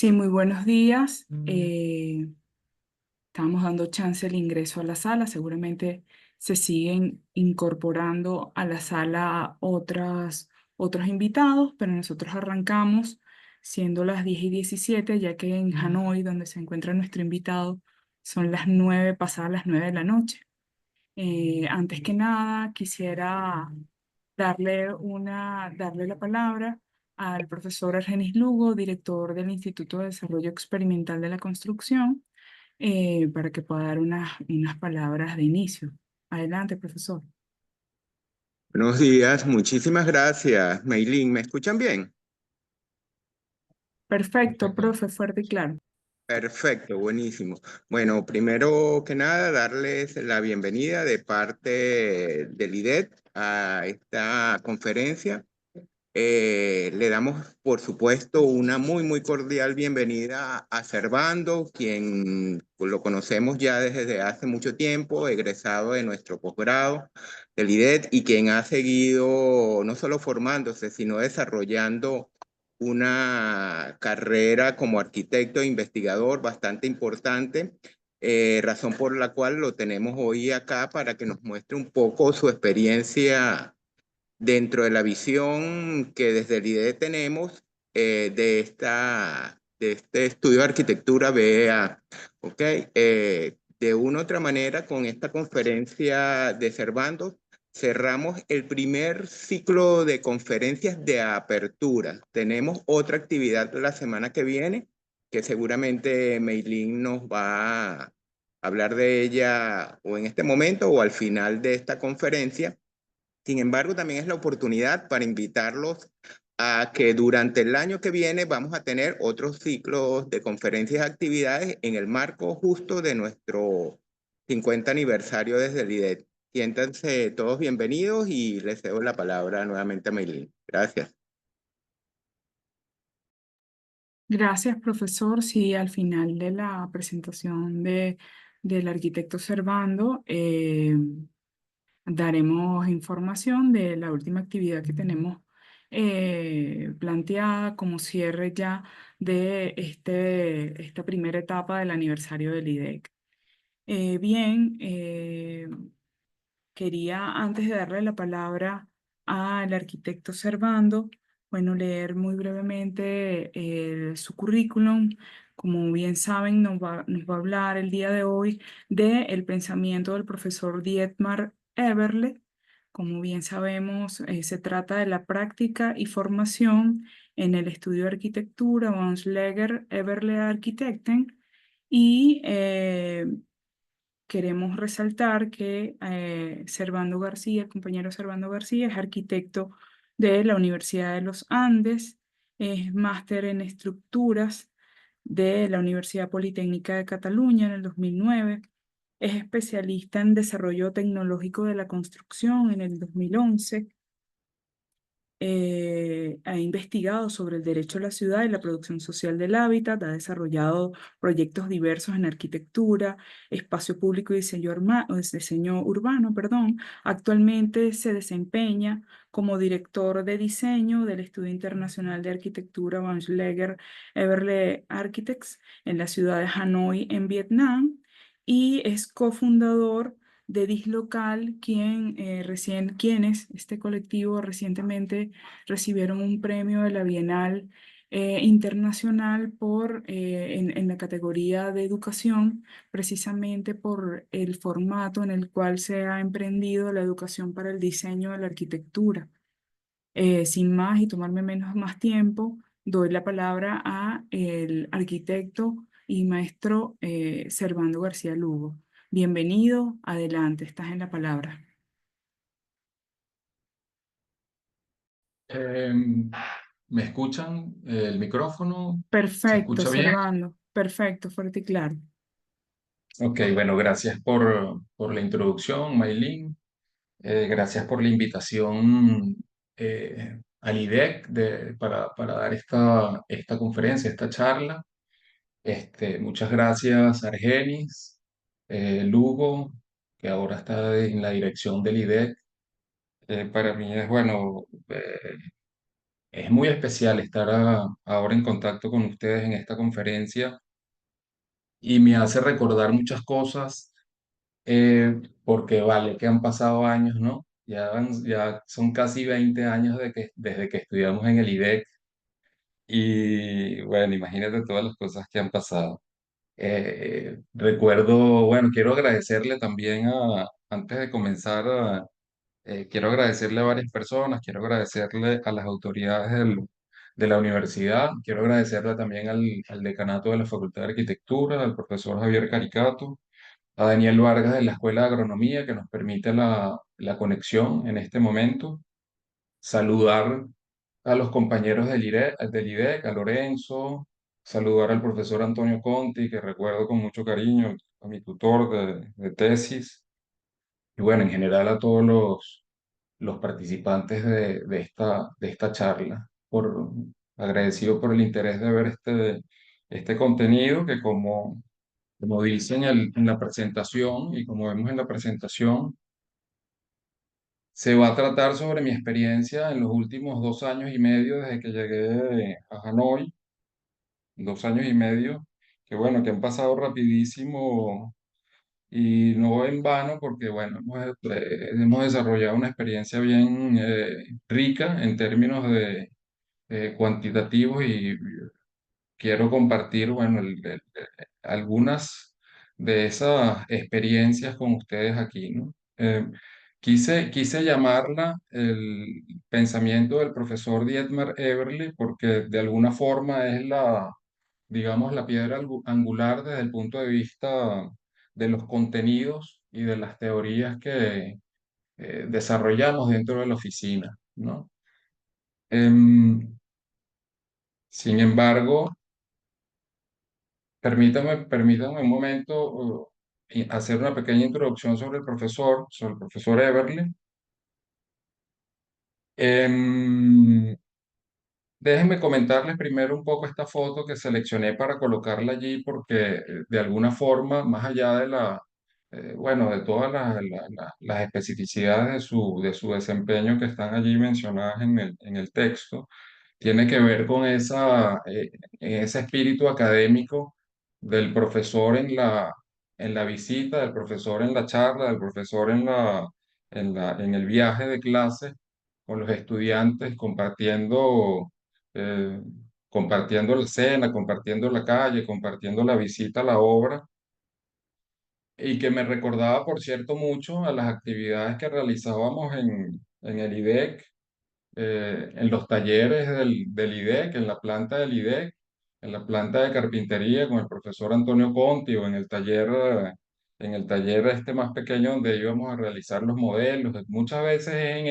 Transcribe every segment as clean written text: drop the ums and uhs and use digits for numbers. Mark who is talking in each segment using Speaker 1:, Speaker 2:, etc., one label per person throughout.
Speaker 1: Sí, muy buenos días. Estamos dando chance el ingreso a la sala. Seguramente se siguen incorporando a la sala otros invitados, pero nosotros arrancamos siendo las 10:17, ya que en Hanoi, donde se encuentra nuestro invitado, son las 9 pasadas las 9 de la noche. Antes que nada, quisiera darle la palabra al profesor Argenis Lugo, director del Instituto de Desarrollo Experimental de la Construcción, para que pueda dar unas palabras de inicio. Adelante, profesor.
Speaker 2: Buenos días, muchísimas gracias, Maylin. ¿Me escuchan bien?
Speaker 1: Perfecto,
Speaker 3: Perfecto.
Speaker 1: profe, fuerte y claro.
Speaker 2: Perfecto, buenísimo. Bueno, primero que nada, darles la bienvenida de parte del IDET a esta conferencia. Le damos, por supuesto, una muy cordial bienvenida a Servando, quien lo conocemos ya desde hace mucho tiempo, egresado de nuestro posgrado del IDET y quien ha seguido no solo formándose, sino desarrollando una carrera como arquitecto e investigador bastante importante, razón por la cual lo tenemos hoy acá para que nos muestre un poco su experiencia dentro de la visión que desde el IDE tenemos de este estudio de arquitectura BEA. ¿Ok? De una u otra manera, con esta conferencia de Servando, cerramos el primer ciclo de conferencias de apertura. Tenemos otra actividad la semana que viene, que seguramente Meilín nos va a hablar de ella o en este momento o al final de esta conferencia. Sin embargo, también es la oportunidad para invitarlos a que durante el año que viene vamos a tener otros ciclos de conferencias y actividades en el marco justo de nuestro 50 aniversario desde el IDET. Siéntanse todos bienvenidos y les cedo la palabra nuevamente a Maylin. Gracias.
Speaker 1: Gracias, profesor. Sí, al final de la presentación del arquitecto Servando, daremos información de la última actividad que tenemos planteada como cierre ya de esta primera etapa del aniversario del IDEC. Bien, quería, antes de darle la palabra al arquitecto Servando, bueno, leer muy brevemente su currículum. Como bien saben, nos va a hablar el día de hoy del pensamiento del profesor Dietmar Eberle. Como bien sabemos, se trata de la práctica y formación en el estudio de arquitectura von Schlegel Eberle Architekten y queremos resaltar que Servando García, el compañero Servando García, es arquitecto de la Universidad de los Andes, es máster en estructuras de la Universidad Politécnica de Cataluña en el 2009, es especialista en desarrollo tecnológico de la construcción en el 2011. Ha investigado sobre el derecho a la ciudad y la producción social del hábitat, ha desarrollado proyectos diversos en arquitectura, espacio público y diseño urbano, perdón. Actualmente se desempeña como director de diseño del Estudio Internacional de Arquitectura Van Schlegel Eberle Architects en la ciudad de Hanoi, en Vietnam, y es cofundador de Dislocal, quienes, este colectivo, recientemente recibieron un premio de la Bienal Internacional en la categoría de educación, precisamente por el formato en el cual se ha emprendido la educación para el diseño de la arquitectura. Sin más y tomarme más tiempo, doy la palabra a el arquitecto y maestro Servando García Lugo. Bienvenido, adelante, estás en la palabra.
Speaker 3: ¿Me escuchan? ¿El micrófono se
Speaker 1: Perfecto,
Speaker 3: escucha bien?
Speaker 1: Servando, perfecto, fuerte y claro.
Speaker 3: Ok, bueno, gracias por la introducción, Maylin. Gracias por la invitación al IDEC para dar esta conferencia, esta charla. Muchas gracias, Argenis, Lugo, que ahora está en la dirección del IDEC. Para mí es, bueno, es muy especial estar ahora en contacto con ustedes en esta conferencia y me hace recordar muchas cosas, porque vale, que han pasado años, ¿no? Ya son casi 20 años desde que estudiamos en el IDEC y bueno, imagínate todas las cosas que han pasado. Recuerdo, bueno, quiero agradecerle también antes de comenzar, quiero agradecerle a varias personas, quiero agradecerle a las autoridades de la universidad, quiero agradecerle también al decanato de la Facultad de Arquitectura, al profesor Javier Caricato, a Daniel Vargas de la Escuela de Agronomía que nos permite la conexión en este momento, saludar a los compañeros del IDEC, a Lorenzo, saludar al profesor Antonio Conti, que recuerdo con mucho cariño, a mi tutor de tesis, y bueno, en general a todos los participantes de esta charla, agradecido por el interés de ver este contenido que como dice en la presentación y como vemos en la presentación, se va a tratar sobre mi experiencia en los últimos 2 años y medio desde que llegué a Hanoi, 2 años y medio, que bueno, que han pasado rapidísimo y no en vano porque bueno, hemos desarrollado una experiencia bien rica en términos de cuantitativos y quiero compartir, bueno, algunas de esas experiencias con ustedes aquí, ¿no? Quise llamarla el pensamiento del profesor Dietmar Eberle porque de alguna forma es digamos, la piedra angular desde el punto de vista de los contenidos y de las teorías que desarrollamos dentro de la oficina, ¿no? Em, Sin embargo, permítame un momento, hacer una pequeña introducción sobre el profesor Eberle. Em, Déjenme comentarles primero un poco esta foto que seleccioné para colocarla allí, porque de alguna forma, más allá bueno, de todas las especificidades de su desempeño que están allí mencionadas en el texto, tiene que ver con ese espíritu académico del profesor en la visita, del profesor en la charla, del profesor en el viaje de clase con los estudiantes, eh, compartiendo la cena, compartiendo la calle, compartiendo la visita a la obra, y que me recordaba, por cierto, mucho a las actividades que realizábamos en el IDEC, en los talleres del IDEC, en la planta del IDEC, en la planta de carpintería con el profesor Antonio Conti o en el taller este más pequeño donde íbamos a realizar los modelos. Muchas veces en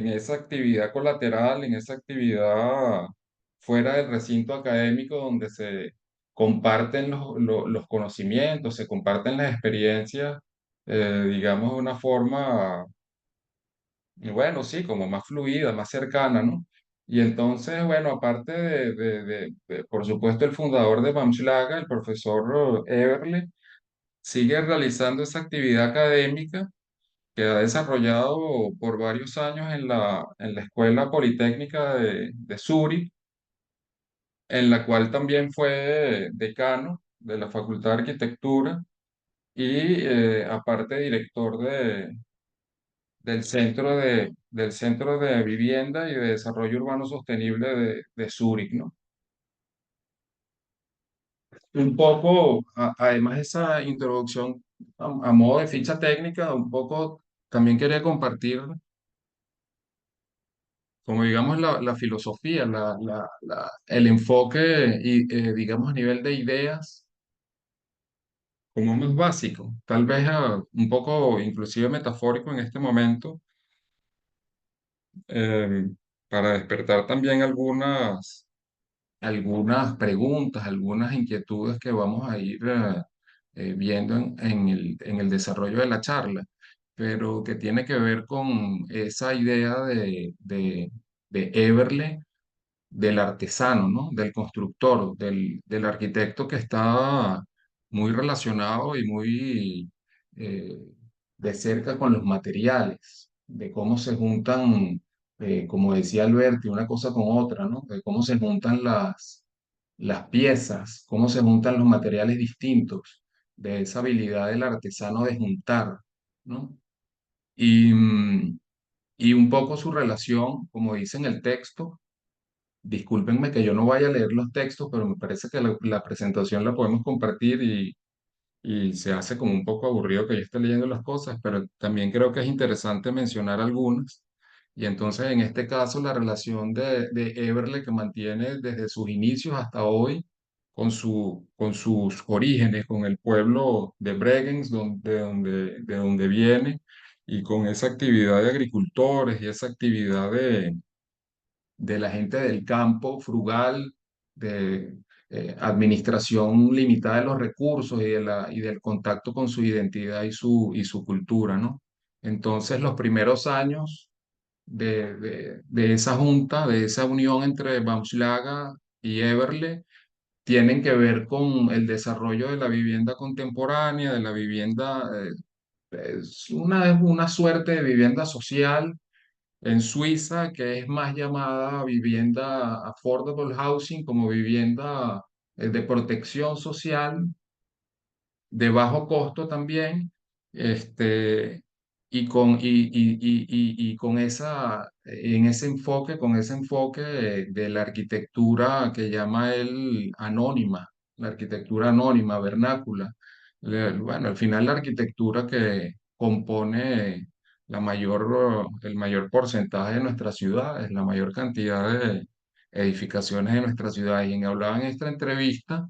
Speaker 3: esa actividad colateral, en esa actividad fuera del recinto académico donde se comparten los conocimientos, se comparten las experiencias, digamos, de una forma, y bueno, sí, como más fluida, más cercana, ¿no? Y entonces, bueno, aparte por supuesto, el fundador de Bamschlaga, el profesor Eberle, sigue realizando esa actividad académica que ha desarrollado por varios años en la Escuela Politécnica de Zúrich, en la cual también fue decano de la Facultad de Arquitectura y aparte director del Centro de Vivienda y de Desarrollo Urbano Sostenible de Zúrich, ¿no? Un poco, además de esa introducción a modo de ficha técnica, un poco también quería compartir como digamos la filosofía, el enfoque y digamos a nivel de ideas como más básico, tal vez un poco inclusive metafórico en este momento, eh, para despertar también algunas preguntas, algunas inquietudes que vamos a ir viendo en el desarrollo de la charla, pero que tiene que ver con esa idea de Eberle del artesano, ¿no? Del constructor, del arquitecto que está muy relacionado y muy eh, de cerca con los materiales, de cómo se juntan como decía Alberti, una cosa con otra, ¿no? De cómo se juntan las piezas, cómo se juntan los materiales distintos, de esa habilidad del artesano de juntar, ¿no? Y, y un poco su relación, como dice en el texto, discúlpenme que yo no vaya a leer los textos, pero me parece que la presentación la podemos compartir y se hace como un poco aburrido que yo esté leyendo las cosas, pero también creo que es interesante mencionar algunas. Y entonces, en este caso, la relación de Everle que mantiene desde sus inicios hasta hoy con sus orígenes, con el pueblo de Bregenz, de donde viene, y con esa actividad de agricultores y esa actividad de la gente del campo frugal, de administración limitada de los recursos y del contacto con su identidad y su cultura, ¿no? Entonces, los primeros años de esa junta, de esa unión entre Bamschlaga y Eberle, tienen que ver con el desarrollo de la vivienda contemporánea, de la vivienda, es una suerte de vivienda social en Suiza, que es más llamada vivienda affordable housing, como vivienda de protección social, de bajo costo también, este, y con con ese enfoque de la arquitectura que llama él anónima, la arquitectura anónima, vernácula. Bueno, al final la arquitectura que compone el mayor porcentaje de nuestras ciudades, la mayor cantidad de edificaciones de nuestras ciudades. Y hablaba en esta entrevista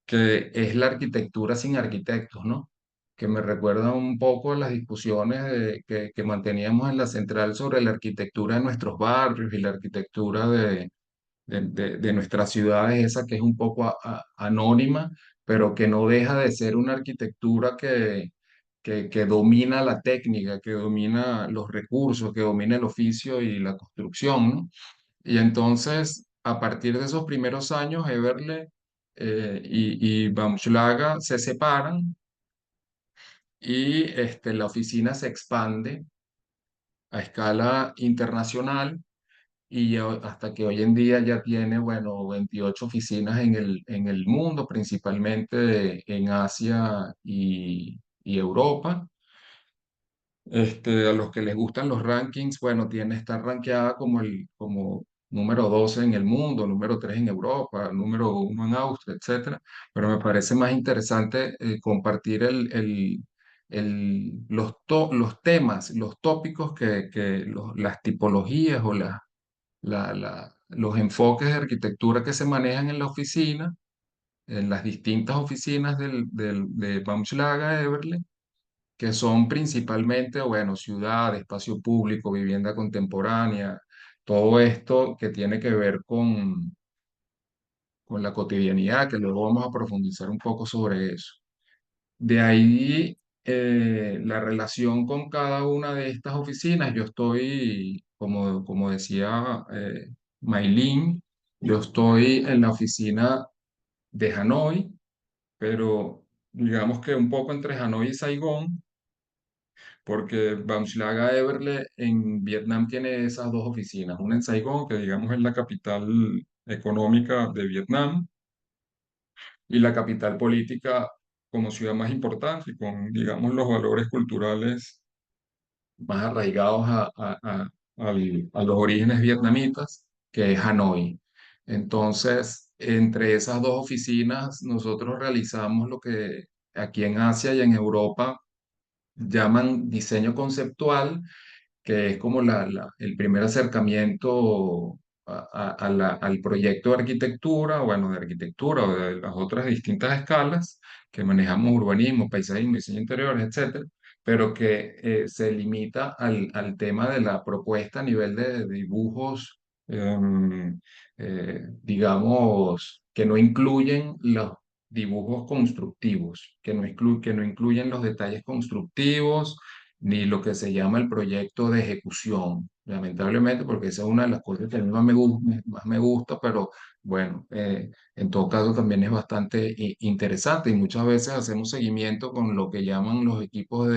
Speaker 3: que es la arquitectura sin arquitectos, ¿no? Que me recuerda un poco a las discusiones que manteníamos en la central sobre la arquitectura de nuestros barrios y la arquitectura de nuestras ciudades, esa que es un poco anónima, pero que no deja de ser una arquitectura que domina la técnica, que domina los recursos, que domina el oficio y la construcción, ¿no? Y entonces, a partir de esos primeros años, Eberle y Baumschlager se separan y la oficina se expande a escala internacional hasta que hoy en día ya tiene, bueno, 28 oficinas en el mundo, principalmente en Asia y Europa. A los que les gustan los rankings, bueno, está rankeada como número 12 en el mundo, número 3 en Europa, número 1 en Austria, etcétera. Pero me parece más interesante compartir los temas, los tópicos las tipologías o los enfoques de arquitectura que se manejan en la oficina, en las distintas oficinas de Baumschlager, Eberle, que son principalmente, bueno, ciudad, espacio público, vivienda contemporánea, todo esto que tiene que ver con la cotidianidad, que luego vamos a profundizar un poco sobre eso. De ahí la relación con cada una de estas oficinas, yo estoy, como decía Maylin, yo estoy en la oficina de Hanoi, pero digamos que un poco entre Hanoi y Saigón, porque Bamchlaga Everle en Vietnam tiene esas dos oficinas, una en Saigón, que digamos es la capital económica de Vietnam, y la capital política como ciudad más importante y con, digamos, los valores culturales más arraigados a los orígenes vietnamitas, que es Hanoi. Entonces, entre esas dos oficinas, nosotros realizamos lo que aquí en Asia y en Europa llaman diseño conceptual, que es como el primer acercamiento al proyecto de arquitectura, bueno, de arquitectura o de las otras distintas escalas que manejamos, urbanismo, paisajismo, diseño interior, etcétera, pero que se limita al tema de la propuesta a nivel de dibujos, digamos, que no incluyen los dibujos constructivos, que no incluyen los detalles constructivos ni lo que se llama el proyecto de ejecución, lamentablemente, porque esa es una de las cosas que a mí más me gusta, pero bueno, en todo caso también es bastante interesante y muchas veces hacemos seguimiento con lo que llaman los equipos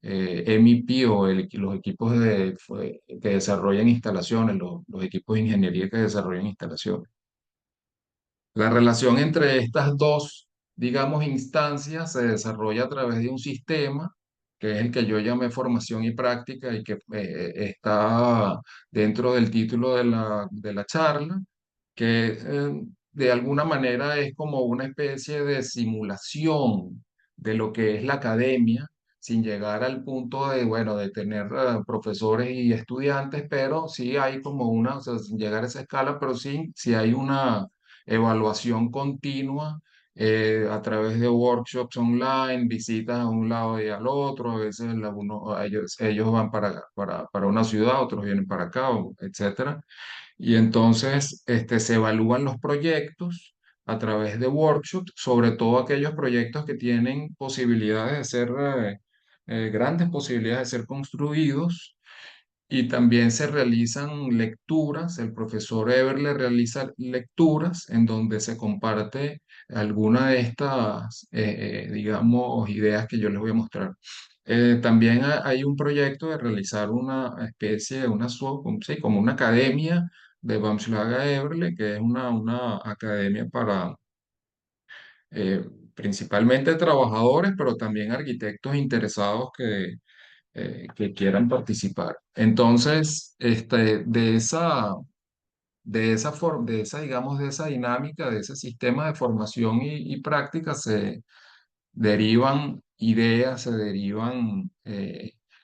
Speaker 3: MEP o los equipos que desarrollan instalaciones, los equipos de ingeniería que desarrollan instalaciones. La relación entre estas dos, digamos, instancias se desarrolla a través de un sistema, que es el que yo llamé formación y práctica y que está dentro del título de la charla, que de alguna manera es como una especie de simulación de lo que es la academia, sin llegar al punto de, bueno, de tener profesores y estudiantes, pero sí hay como una, o sea, sin llegar a esa escala, pero sí hay una evaluación continua a través de workshops online, visitas a un lado y al otro, a veces ellos van para una ciudad, otros vienen para acá, etcétera. Y entonces se evalúan los proyectos a través de workshops, sobre todo aquellos proyectos que tienen posibilidades de ser, grandes posibilidades de ser construidos, y también se realizan lecturas. El profesor Everle realiza lecturas en donde se comparte alguna de estas, digamos, ideas que yo les voy a mostrar. También hay un proyecto de realizar una especie de sí, como una academia de Bamslaga Everle, que es una academia para principalmente trabajadores, pero también arquitectos interesados que quieran participar. Entonces, digamos, de esa dinámica, de ese sistema de formación y práctica, se derivan ideas, se derivan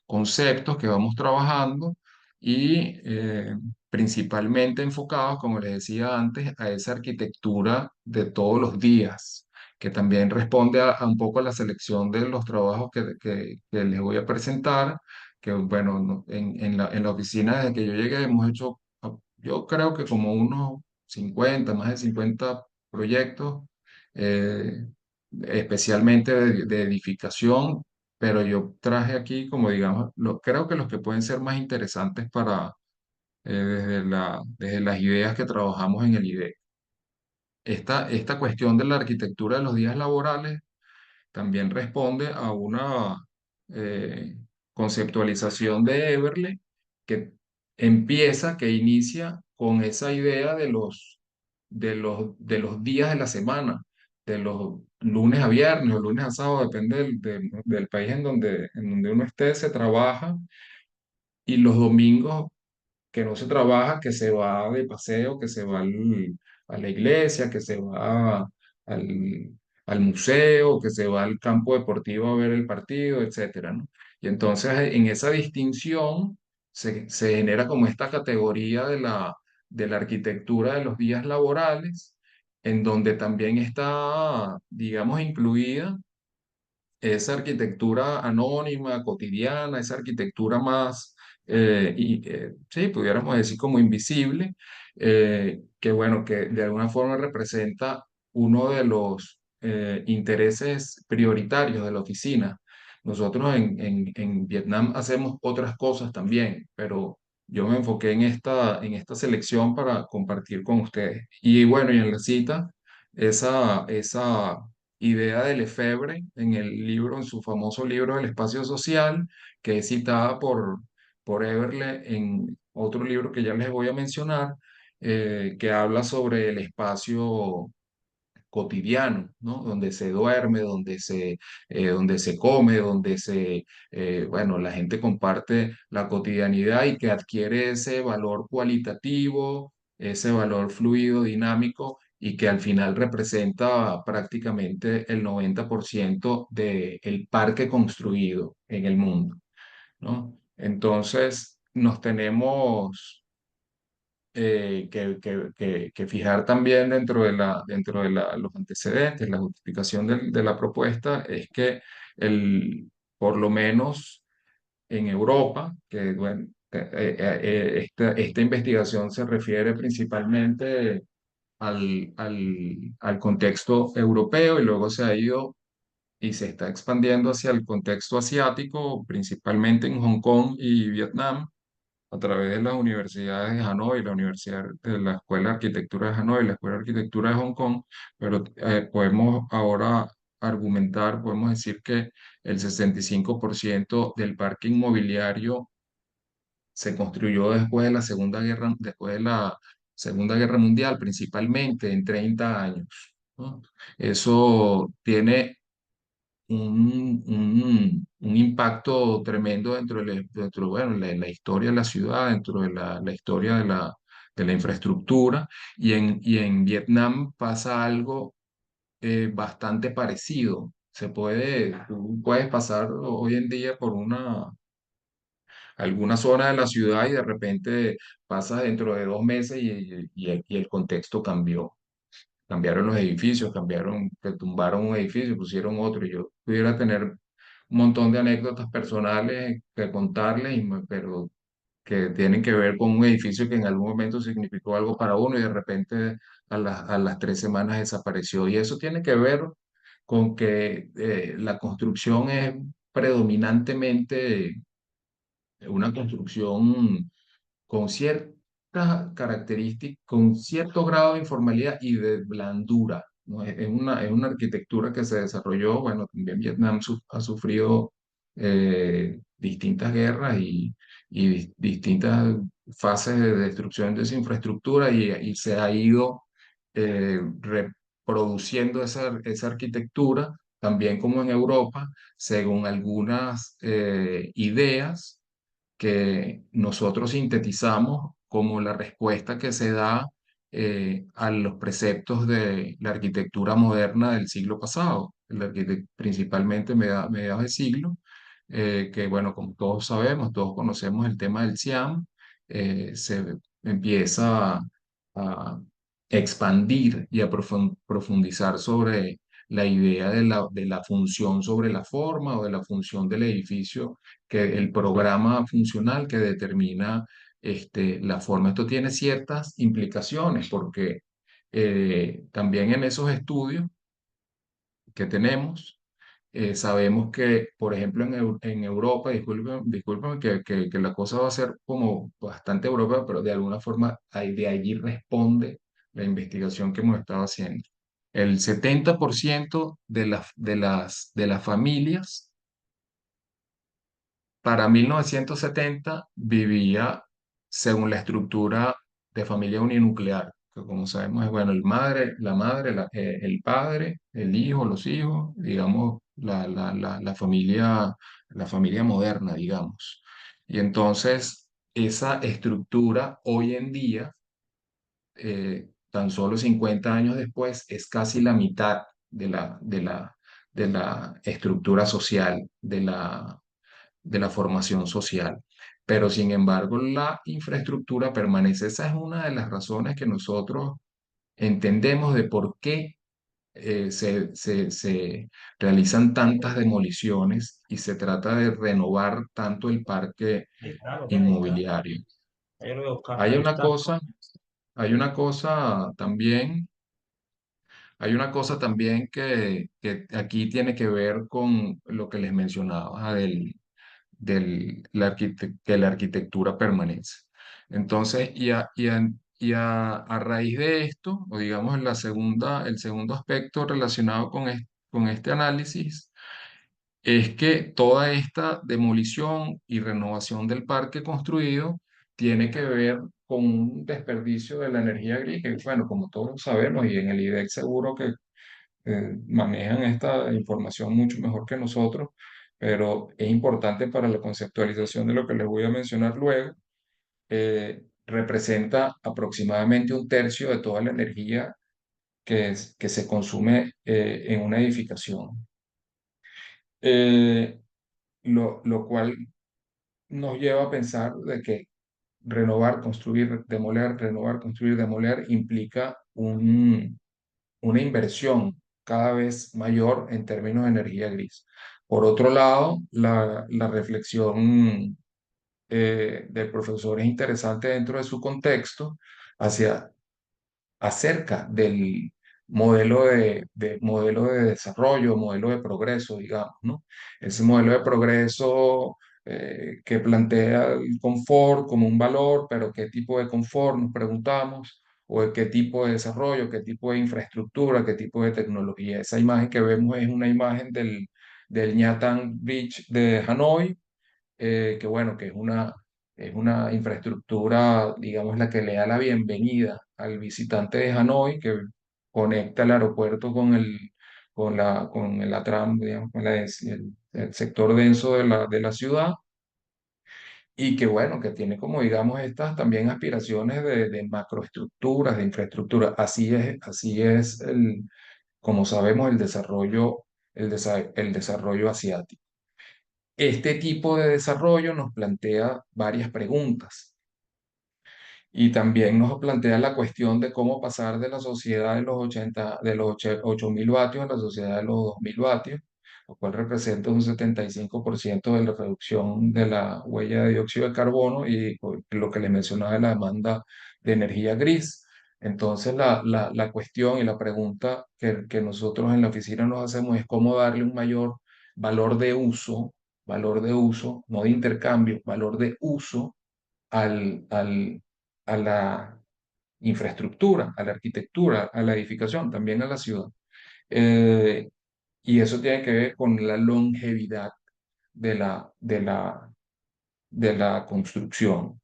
Speaker 3: conceptos que vamos trabajando y principalmente enfocados, como les decía antes, a esa arquitectura de todos los días, que también responde a un poco a la selección de los trabajos que les voy a presentar, que bueno, en la oficina desde que yo llegué hemos hecho, yo creo que como unos 50, más de 50 proyectos. eh, Especialmente de edificación, pero yo traje aquí, como digamos, creo que los que pueden ser más interesantes desde las ideas que trabajamos en el IDE. Esta cuestión de la arquitectura de los días laborales también responde a una eh, conceptualización de Everle que inicia con esa idea de los días de la semana, de los lunes a viernes o lunes a sábado, depende del país en donde uno esté, se trabaja, y los domingos que no se trabaja, que se va de paseo, que se va a la iglesia, que se va al, al museo, que se va al campo deportivo a ver el partido, etcétera, ¿no? Y entonces en esa distinción se genera como esta categoría de la arquitectura de los días laborales, en donde también está, digamos, incluida esa arquitectura anónima, cotidiana, esa arquitectura más, sí, pudiéramos decir como invisible, que bueno, que de alguna forma representa uno de los intereses prioritarios de la oficina. Nosotros en Vietnam hacemos otras cosas también, pero yo me enfoqué en esta selección para compartir con ustedes. Y bueno, y en la cita, esa idea de Lefebvre en su famoso libro El espacio social, que es citada por Everle en otro libro que ya les voy a mencionar, que habla sobre el espacio cotidiano, ¿no? Donde se duerme, donde se come, bueno, la gente comparte la cotidianidad y que adquiere ese valor cualitativo, ese valor fluido, dinámico, y que al final representa prácticamente el 90% del parque construido en el mundo, ¿no? Entonces, nos tenemos que fijar también los antecedentes, la justificación de la propuesta, es que por lo menos en Europa, que bueno, esta investigación se refiere principalmente al contexto europeo, y luego se ha ido y se está expandiendo hacia el contexto asiático, principalmente en Hong Kong y Vietnam, a través de las universidades de Hanoi, la Universidad de la Escuela de Arquitectura de Hanoi, la Escuela de Arquitectura de Hong Kong, pero podemos ahora argumentar, podemos decir que el 65% del parque inmobiliario se construyó después de la Segunda Guerra Mundial, principalmente en 30 años, ¿no? Eso tiene un impacto tremendo bueno, la historia de la ciudad, dentro de la historia de la infraestructura. Y en Vietnam pasa algo bastante parecido. Tú puedes pasar hoy en día por alguna zona de la ciudad y de repente pasas dentro de 2 meses y el contexto cambió. Cambiaron los edificios, que tumbaron un edificio, pusieron otro. Yo pudiera tener un montón de anécdotas personales que contarles, pero que tienen que ver con un edificio que en algún momento significó algo para uno y de repente a las 3 semanas desapareció. Y eso tiene que ver con que la construcción es predominantemente una construcción con ciertas características, con cierto grado de informalidad y de blandura, ¿no? Es una arquitectura que se desarrolló, bueno, también Vietnam ha sufrido distintas guerras y distintas fases de destrucción de esa infraestructura y se ha ido reproduciendo esa arquitectura, también como en Europa, según algunas ideas que nosotros sintetizamos como la respuesta que se da a los preceptos de la arquitectura moderna del siglo pasado, principalmente mediados de siglo, que bueno, como todos sabemos, todos conocemos el tema del Siam. Se empieza a expandir y a profundizar sobre la idea de la función sobre la forma o de la función del edificio, que el programa funcional que determina la forma. Esto tiene ciertas implicaciones porque también en esos estudios que tenemos, sabemos que, por ejemplo, en Europa, disculpen que la cosa va a ser como bastante europea, pero de alguna forma de allí responde la investigación que hemos estado haciendo. El 70% de las familias para 1970 vivía según la estructura de familia uninuclear, que como sabemos es, bueno, la madre, el padre, el hijo, los hijos, digamos, la familia moderna, digamos. Y entonces, esa estructura hoy en día, tan solo 50 años después, es casi la mitad de la estructura social, de la formación social. Pero sin embargo, la infraestructura permanece. Esa es una de las razones que nosotros entendemos de por qué se realizan tantas demoliciones y se trata de renovar tanto el parque inmobiliario. Hay una cosa, hay una cosa también, hay una cosa también que aquí tiene que ver con lo que les mencionaba que la arquitectura permanece. Entonces, a raíz de esto, o digamos el segundo aspecto relacionado con este análisis, es que toda esta demolición y renovación del parque construido tiene que ver con un desperdicio de la energía gris, que bueno, como todos sabemos, y en el IDEC seguro que manejan esta información mucho mejor que nosotros, pero es importante para la conceptualización de lo que les voy a mencionar luego. Representa aproximadamente un tercio de toda la energía que se consume en una edificación. Eh, lo cual nos lleva a pensar de que renovar, construir, demoler, renovar, construir, demoler implica una inversión cada vez mayor en términos de energía gris. Por otro lado, la reflexión del profesor es interesante dentro de su contexto hacia, acerca del modelo de desarrollo, modelo de progreso, digamos, ¿no? Ese modelo de progreso que plantea el confort como un valor, pero ¿qué tipo de confort? Nos preguntamos, o qué tipo de desarrollo, qué tipo de infraestructura, qué tipo de tecnología. Esa imagen que vemos es una imagen del Nha Trang Bridge de Hanoi, que bueno, que es una infraestructura, digamos, la que le da la bienvenida al visitante de Hanoi, que conecta el aeropuerto con la tram, digamos, el sector denso de la ciudad, y que bueno, que tiene como, digamos, estas también aspiraciones de macroestructuras, de infraestructura. Así es como sabemos, el desarrollo asiático. Este tipo de desarrollo nos plantea varias preguntas y también nos plantea la cuestión de cómo pasar de la sociedad de los 8.000 vatios a la sociedad de los 2.000 vatios, lo cual representa un 75% de la reducción de la huella de dióxido de carbono y lo que les mencionaba de la demanda de energía gris. Entonces, la cuestión y la pregunta que nosotros en la oficina nos hacemos es cómo darle un mayor valor de uso, no de intercambio, valor de uso al, al, a la infraestructura, a la arquitectura, a la edificación, también a la ciudad. Eh, y eso tiene que ver con la longevidad de de la construcción.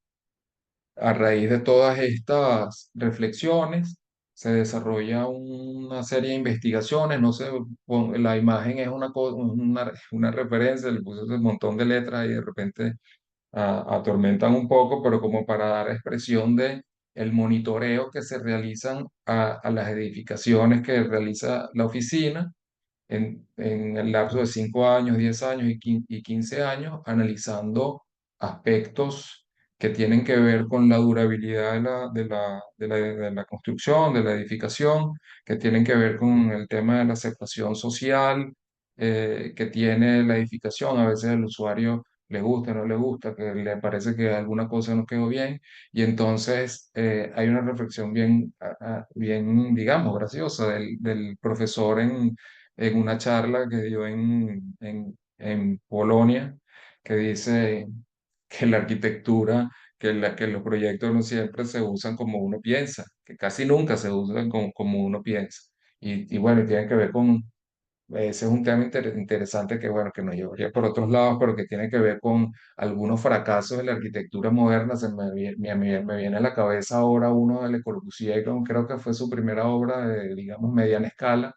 Speaker 3: A raíz de todas estas reflexiones, se desarrolla una serie de investigaciones. No sé, la imagen es una referencia, le puse un montón de letras y de repente atormentan un poco, pero como para dar expresión de el monitoreo que se realizan a las edificaciones que realiza la oficina en el lapso de 5 años, 10 años y 15 años, analizando aspectos que tienen que ver con la durabilidad de la construcción, de la edificación, que tienen que ver con el tema de la aceptación social que tiene la edificación. A veces el usuario le gusta, no le gusta, que le parece que alguna cosa no quedó bien, y entonces hay una reflexión bien, digamos, graciosa del profesor en una charla que dio en Polonia, que dice que la arquitectura, que los proyectos no siempre se usan como uno piensa, que casi nunca se usan como uno piensa. Y bueno, tiene que ver con, ese es un tema interesante que bueno, que nos llevaría por otros lados, pero que tiene que ver con algunos fracasos de la arquitectura moderna. Me viene a la cabeza ahora uno de Le Corbusier, creo que fue su primera obra de, digamos, mediana escala,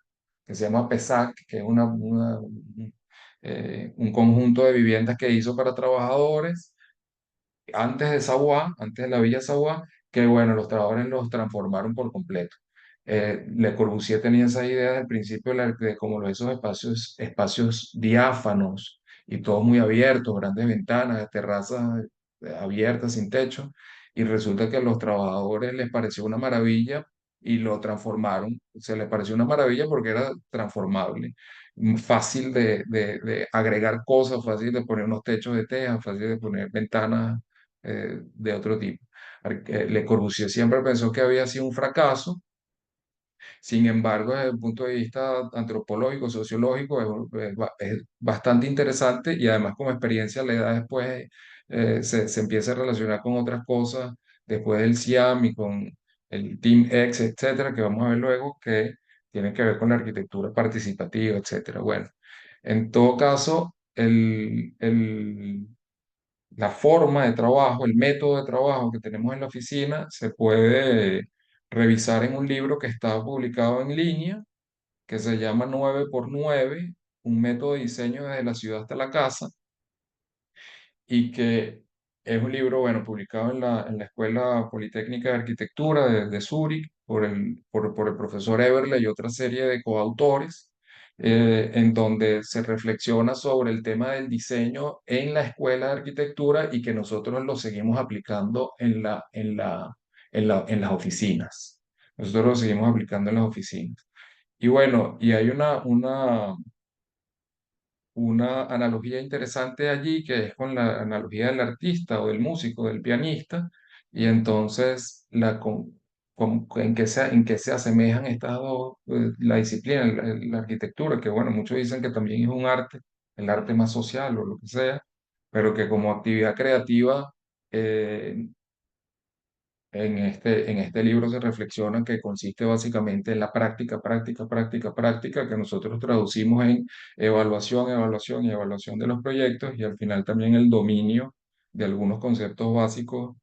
Speaker 3: que se llama PESAC, que es un conjunto de viviendas que hizo para trabajadores antes de Sauá, antes de la Villa Sauá, que bueno, los trabajadores los transformaron por completo. Le Corbusier tenía esa idea desde el principio de como esos espacios diáfanos y todo muy abierto, grandes ventanas, terrazas abiertas sin techo, y resulta que a los trabajadores les pareció una maravilla y lo transformaron. Se les pareció una maravilla porque era transformable, fácil de agregar cosas, fácil de poner unos techos de teja, fácil de poner ventanas de otro tipo. Le Corbusier siempre pensó que había sido un fracaso. Sin embargo, desde el punto de vista antropológico, sociológico, es bastante interesante, y además como experiencia le da después, se empieza a relacionar con otras cosas después del CIAM y con el Team X, etcétera, que vamos a ver luego, que tienen que ver con la arquitectura participativa, etcétera. Bueno, en todo caso, la forma de trabajo, el método de trabajo que tenemos en la oficina se puede revisar en un libro que está publicado en línea, que se llama 9x9, un método de diseño desde la ciudad hasta la casa, y que es un libro, bueno, publicado en la Escuela Politécnica de Arquitectura de Zúrich por el profesor Eberle y otra serie de coautores, en donde se reflexiona sobre el tema del diseño en la Escuela de Arquitectura y que nosotros lo seguimos aplicando en las oficinas. Nosotros lo seguimos aplicando en las oficinas. Y bueno, y hay una analogía interesante allí, que es con la analogía del artista o del músico, del pianista, y entonces en qué se asemejan estas dos, la disciplina, la arquitectura, que bueno, muchos dicen que también es un arte, el arte más social o lo que sea, pero que como actividad creativa, eh, en este libro se reflexiona que consiste básicamente en la práctica, práctica, práctica, práctica, que nosotros traducimos en evaluación, evaluación y evaluación de los proyectos y al final también el dominio de algunos conceptos básicos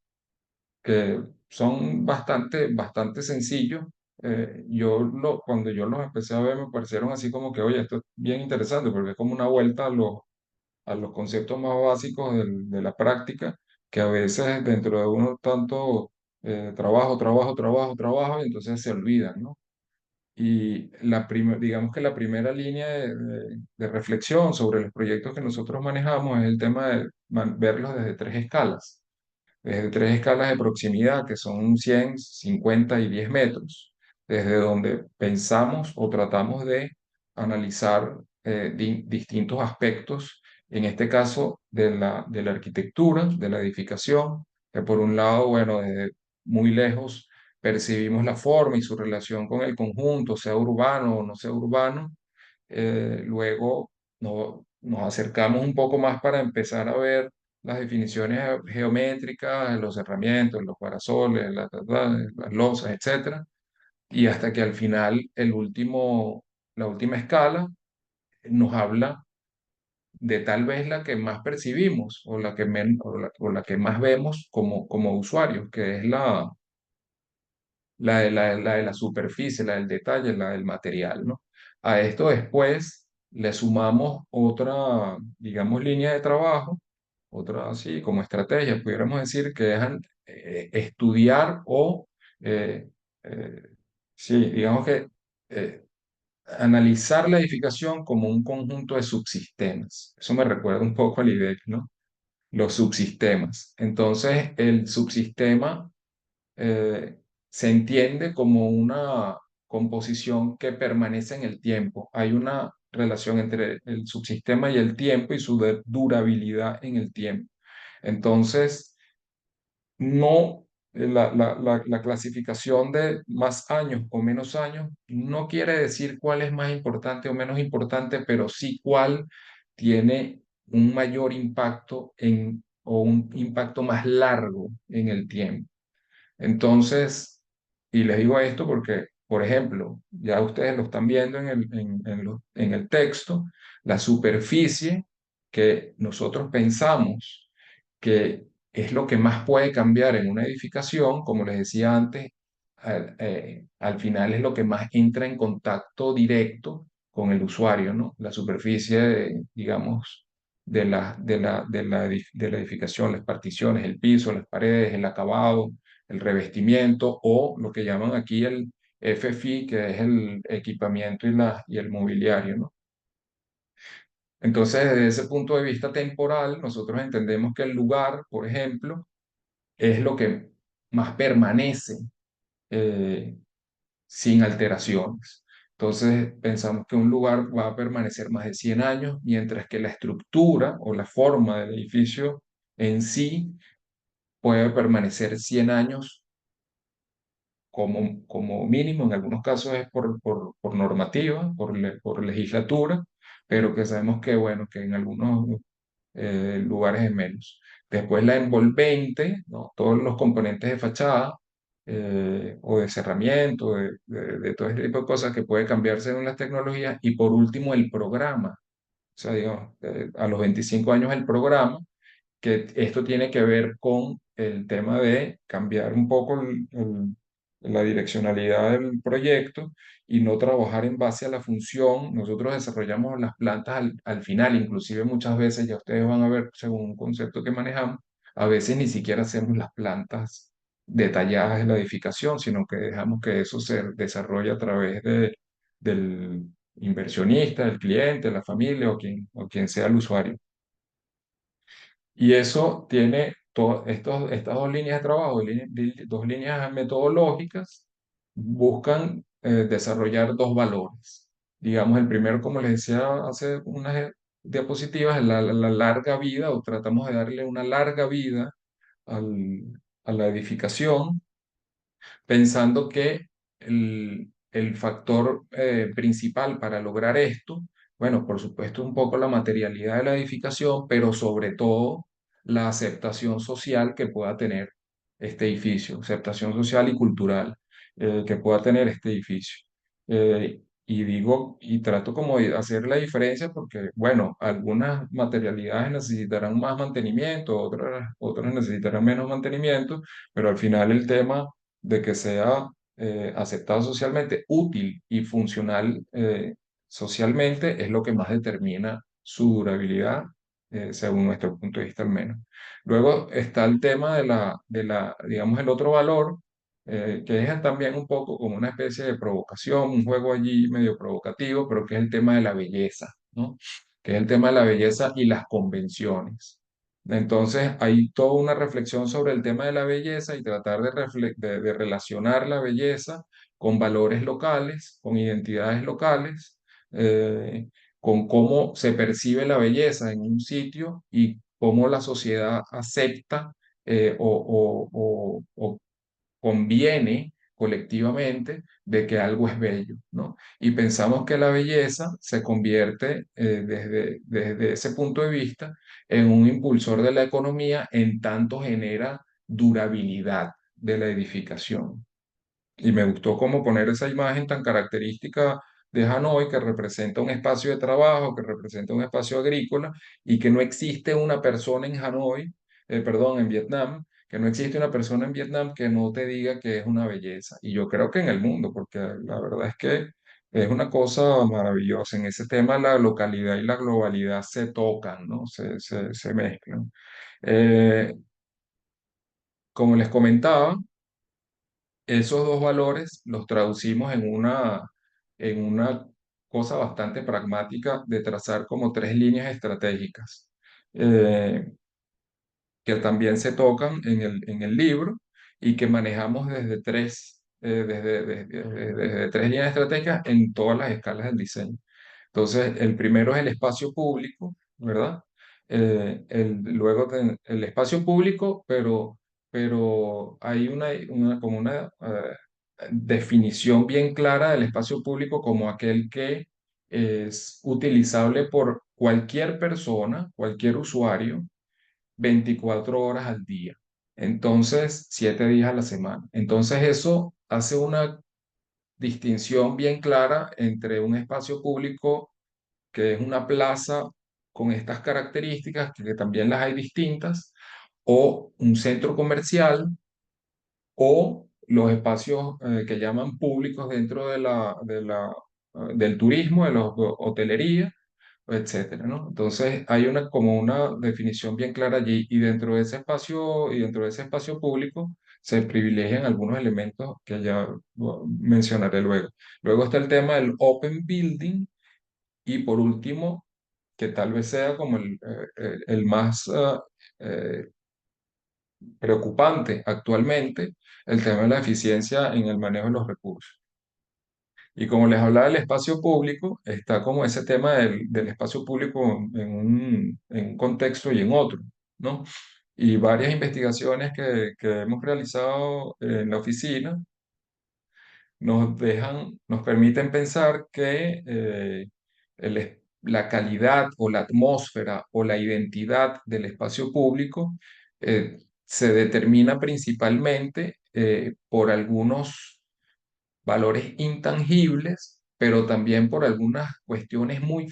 Speaker 3: que son bastante sencillos. Cuando yo los empecé a ver me parecieron así como que, oye, esto es bien interesante porque es como una vuelta a los conceptos más básicos de la práctica, que a veces dentro de uno tanto trabajo, y entonces se olvidan, ¿no? Y digamos que la primera línea de reflexión sobre los proyectos que nosotros manejamos es el tema de verlos desde tres escalas, desde tres escalas de proximidad, que son 100, 50 y 10 metros, desde donde pensamos o tratamos de analizar distintos aspectos, en este caso de la arquitectura, de la edificación, que por un lado, bueno, desde muy lejos percibimos la forma y su relación con el conjunto, sea urbano o no sea urbano. Luego nos acercamos un poco más para empezar a ver las definiciones geométricas, los herramientas, los parasoles, las losas, etcétera, y hasta que al final la última escala nos habla de tal vez la que más percibimos o o la que más vemos como usuarios, que es la de la superficie, la del detalle, la del material, ¿no? A esto después le sumamos otra, digamos, línea de trabajo, otra así como estrategia, pudiéramos decir que es estudiar o, eh, eh, sí, digamos que eh, analizar la edificación como un conjunto de subsistemas. Eso me recuerda un poco al IDEC, ¿no? Los subsistemas. Entonces, el subsistema eh, se entiende como una composición que permanece en el tiempo. Hay una relación entre el subsistema y el tiempo y su durabilidad en el tiempo. Entonces, no, la clasificación de más años o menos años no quiere decir cuál es más importante o menos importante, pero sí cuál tiene un mayor impacto o un impacto más largo en el tiempo. Entonces, y les digo esto porque, por ejemplo, ya ustedes lo están viendo en el texto, la superficie que nosotros pensamos que es lo que más puede cambiar en una edificación, como les decía antes, al final es lo que más entra en contacto directo con el usuario, ¿no? La superficie, digamos, de la edificación, las particiones, el piso, las paredes, el acabado, el revestimiento o lo que llaman aquí el FFI, que es el equipamiento y el mobiliario, ¿no? Entonces, desde ese punto de vista temporal, nosotros entendemos que el lugar, por ejemplo, es lo que más permanece eh, sin alteraciones. Entonces, pensamos que un lugar va a permanecer más de 100 años, mientras que la estructura o la forma del edificio en sí puede permanecer 100 años como mínimo, en algunos casos es por normativa, por legislatura, pero que sabemos que, bueno, que en algunos lugares es menos. Después la envolvente, ¿no? Todos los componentes de fachada o de cerramiento, de todo este tipo de cosas que puede cambiar según las tecnologías. Y por último, el programa. O sea, digamos, a los 25 años el programa, que esto tiene que ver con el tema de cambiar un poco la direccionalidad del proyecto y no trabajar en base a la función. Nosotros desarrollamos las plantas al final, inclusive muchas veces, ya ustedes van a ver según un concepto que manejamos, a veces ni siquiera hacemos las plantas detalladas de la edificación, sino que dejamos que eso se desarrolle a través del inversionista, del cliente, la familia o quien sea el usuario. Y eso tiene estas dos líneas de trabajo, dos líneas metodológicas, buscan desarrollar dos valores. Digamos, el primero, como les decía hace unas diapositivas, es la larga vida, o tratamos de darle una larga vida a la edificación, pensando que el factor principal para lograr esto, bueno, por supuesto un poco la materialidad de la edificación, pero sobre todo la aceptación social que pueda tener este edificio, aceptación social y cultural que pueda tener este edificio. Y digo, y trato como de hacer la diferencia porque, bueno, algunas materialidades necesitarán más mantenimiento, otras necesitarán menos mantenimiento, pero al final el tema de que sea aceptado socialmente, útil y funcional socialmente es lo que más determina su durabilidad, según nuestro punto de vista al menos. Luego está el tema digamos, el otro valor, que es también un poco como una especie de provocación, un juego allí medio provocativo, pero que es el tema de la belleza, ¿no? Que es el tema de la belleza y las convenciones. Entonces, hay toda una reflexión sobre el tema de la belleza y tratar de relacionar la belleza con valores locales, con identidades locales, eh, con cómo se percibe la belleza en un sitio y cómo la sociedad acepta o conviene colectivamente de que algo es bello, ¿no? Y pensamos que la belleza se convierte desde ese punto de vista en un impulsor de la economía en tanto genera durabilidad de la edificación. Y me gustó cómo poner esa imagen tan característica de Hanoi, que representa un espacio de trabajo, que representa un espacio agrícola, y que no existe una persona en Hanoi, perdón, en Vietnam, que no existe una persona en Vietnam que no te diga que es una belleza. Y yo creo que en el mundo, porque la verdad es que es una cosa maravillosa. En ese tema la localidad y la globalidad se tocan, ¿no? Se mezclan. Eh, Como les comentaba, esos dos valores los traducimos en una cosa bastante pragmática de trazar como tres líneas estratégicas eh, que también se tocan en el libro y que manejamos desde tres líneas estratégicas en todas las escalas del diseño. Entonces, el primero es el espacio público, ¿verdad? Luego el espacio público, pero hay como una definición bien clara del espacio público como aquel que es utilizable por cualquier persona, cualquier usuario, 24 horas al día. Entonces, 7 días a la semana. Entonces, eso hace una distinción bien clara entre un espacio público que es una plaza con estas características, que también las hay distintas, o un centro comercial, o los espacios que llaman públicos dentro del turismo, de la hotelería, etcétera, ¿no? Entonces hay como una definición bien clara allí y dentro de ese espacio público se privilegian algunos elementos que ya mencionaré luego. Luego está el tema del open building y por último, que tal vez sea como el más eh, preocupante actualmente, el tema de la eficiencia en el manejo de los recursos. Y como les hablaba del espacio público, está como ese tema del espacio público en un contexto y en otro, ¿no? Y varias investigaciones que hemos realizado en la oficina nos permiten pensar que la calidad o la atmósfera o la identidad del espacio público se determina principalmente por algunos valores intangibles, pero también por algunas cuestiones muy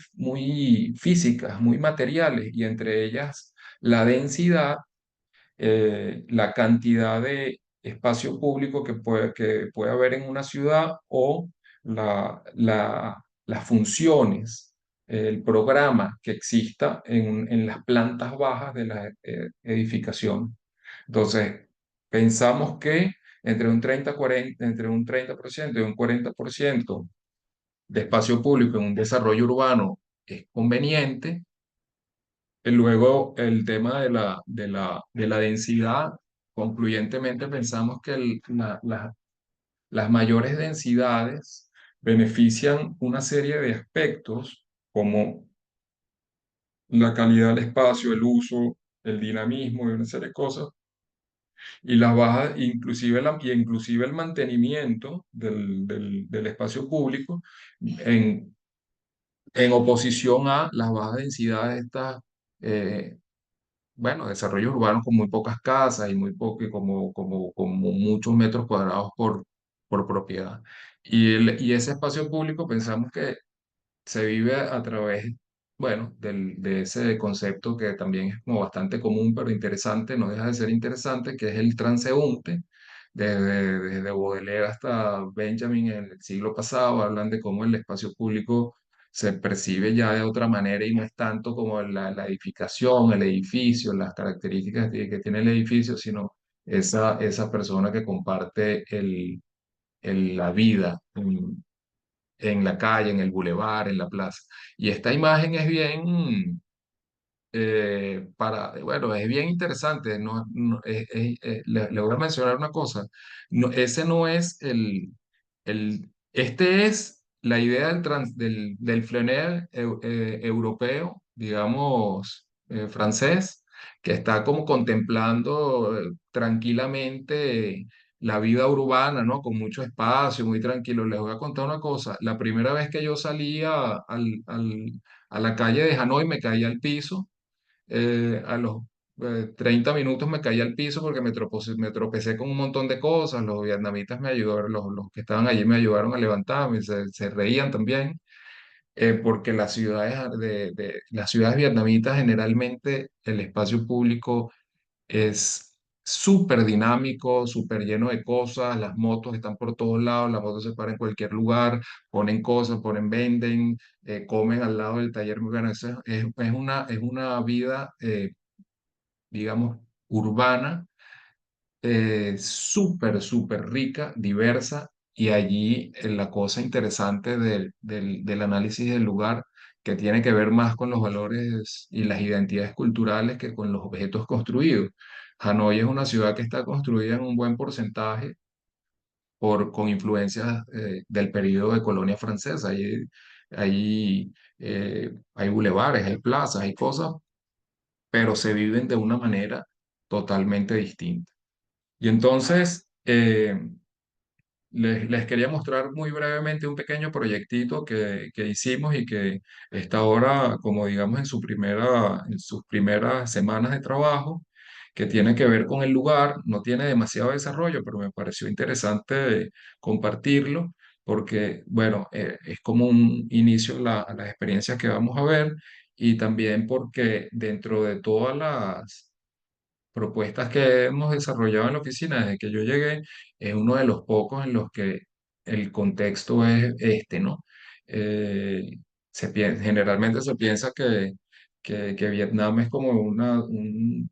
Speaker 3: físicas, muy materiales, y entre ellas la densidad, la cantidad de espacio público que puede haber en una ciudad o las funciones, el programa que exista en las plantas bajas de la edificación. Entonces, pensamos que entre un 30% y un 40% de espacio público en un desarrollo urbano es conveniente. Luego, el tema de la densidad, concluyentemente pensamos que las mayores densidades benefician una serie de aspectos como la calidad del espacio, el uso, el dinamismo y una serie de cosas. Y las bajas, inclusive el mantenimiento del espacio público en, en oposición a las bajas densidades estas bueno, desarrollos urbanos con muy pocas casas y muy poco, y como muchos metros cuadrados por propiedad. Y ese espacio público pensamos que se vive a través, bueno, de ese concepto que también es como bastante común, pero interesante, no deja de ser interesante, que es el transeúnte. Desde Baudelaire hasta Benjamin en el siglo pasado hablan de cómo el espacio público se percibe ya de otra manera y no es tanto como la edificación, el edificio, las características que tiene el edificio, sino esa persona que comparte la vida en la calle, en el bulevar, en la plaza. Y esta imagen es bien, bueno, es bien interesante. Le voy a mencionar una cosa. No, ese no es este es la idea del flaner europeo, digamos, francés, que está como contemplando tranquilamente la vida urbana, ¿no? Con mucho espacio, muy tranquilo. Les voy a contar una cosa. La primera vez que yo salí a la calle de Hanoi me caí al piso. A los 30 minutos me caí al piso porque me tropecé con un montón de cosas. Los vietnamitas me ayudaron, los que estaban allí me ayudaron a levantarme, se reían también, porque las ciudades vietnamitas generalmente el espacio público es súper dinámico, súper lleno de cosas, las motos están por todos lados, las motos se paran en cualquier lugar, ponen cosas, venden, comen al lado del taller. Bueno, es una vida, digamos, urbana, súper, súper rica, diversa, y allí la cosa interesante del análisis del lugar, que tiene que ver más con los valores y las identidades culturales que con los objetos construidos. Hanoi es una ciudad que está construida en un buen porcentaje con influencias del periodo de colonia francesa. Hay bulevares, hay plazas, hay cosas, pero se viven de una manera totalmente distinta. Y entonces, les quería mostrar muy brevemente un pequeño proyectito que hicimos y que está ahora, como digamos, en sus primeras semanas de trabajo, que tiene que ver con el lugar. No tiene demasiado desarrollo, pero me pareció interesante compartirlo porque, bueno, es como un inicio a las experiencias que vamos a ver, y también porque dentro de todas las propuestas que hemos desarrollado en la oficina desde que yo llegué, es uno de los pocos en los que el contexto es este, ¿no? Eh, Generalmente se piensa que Vietnam es como un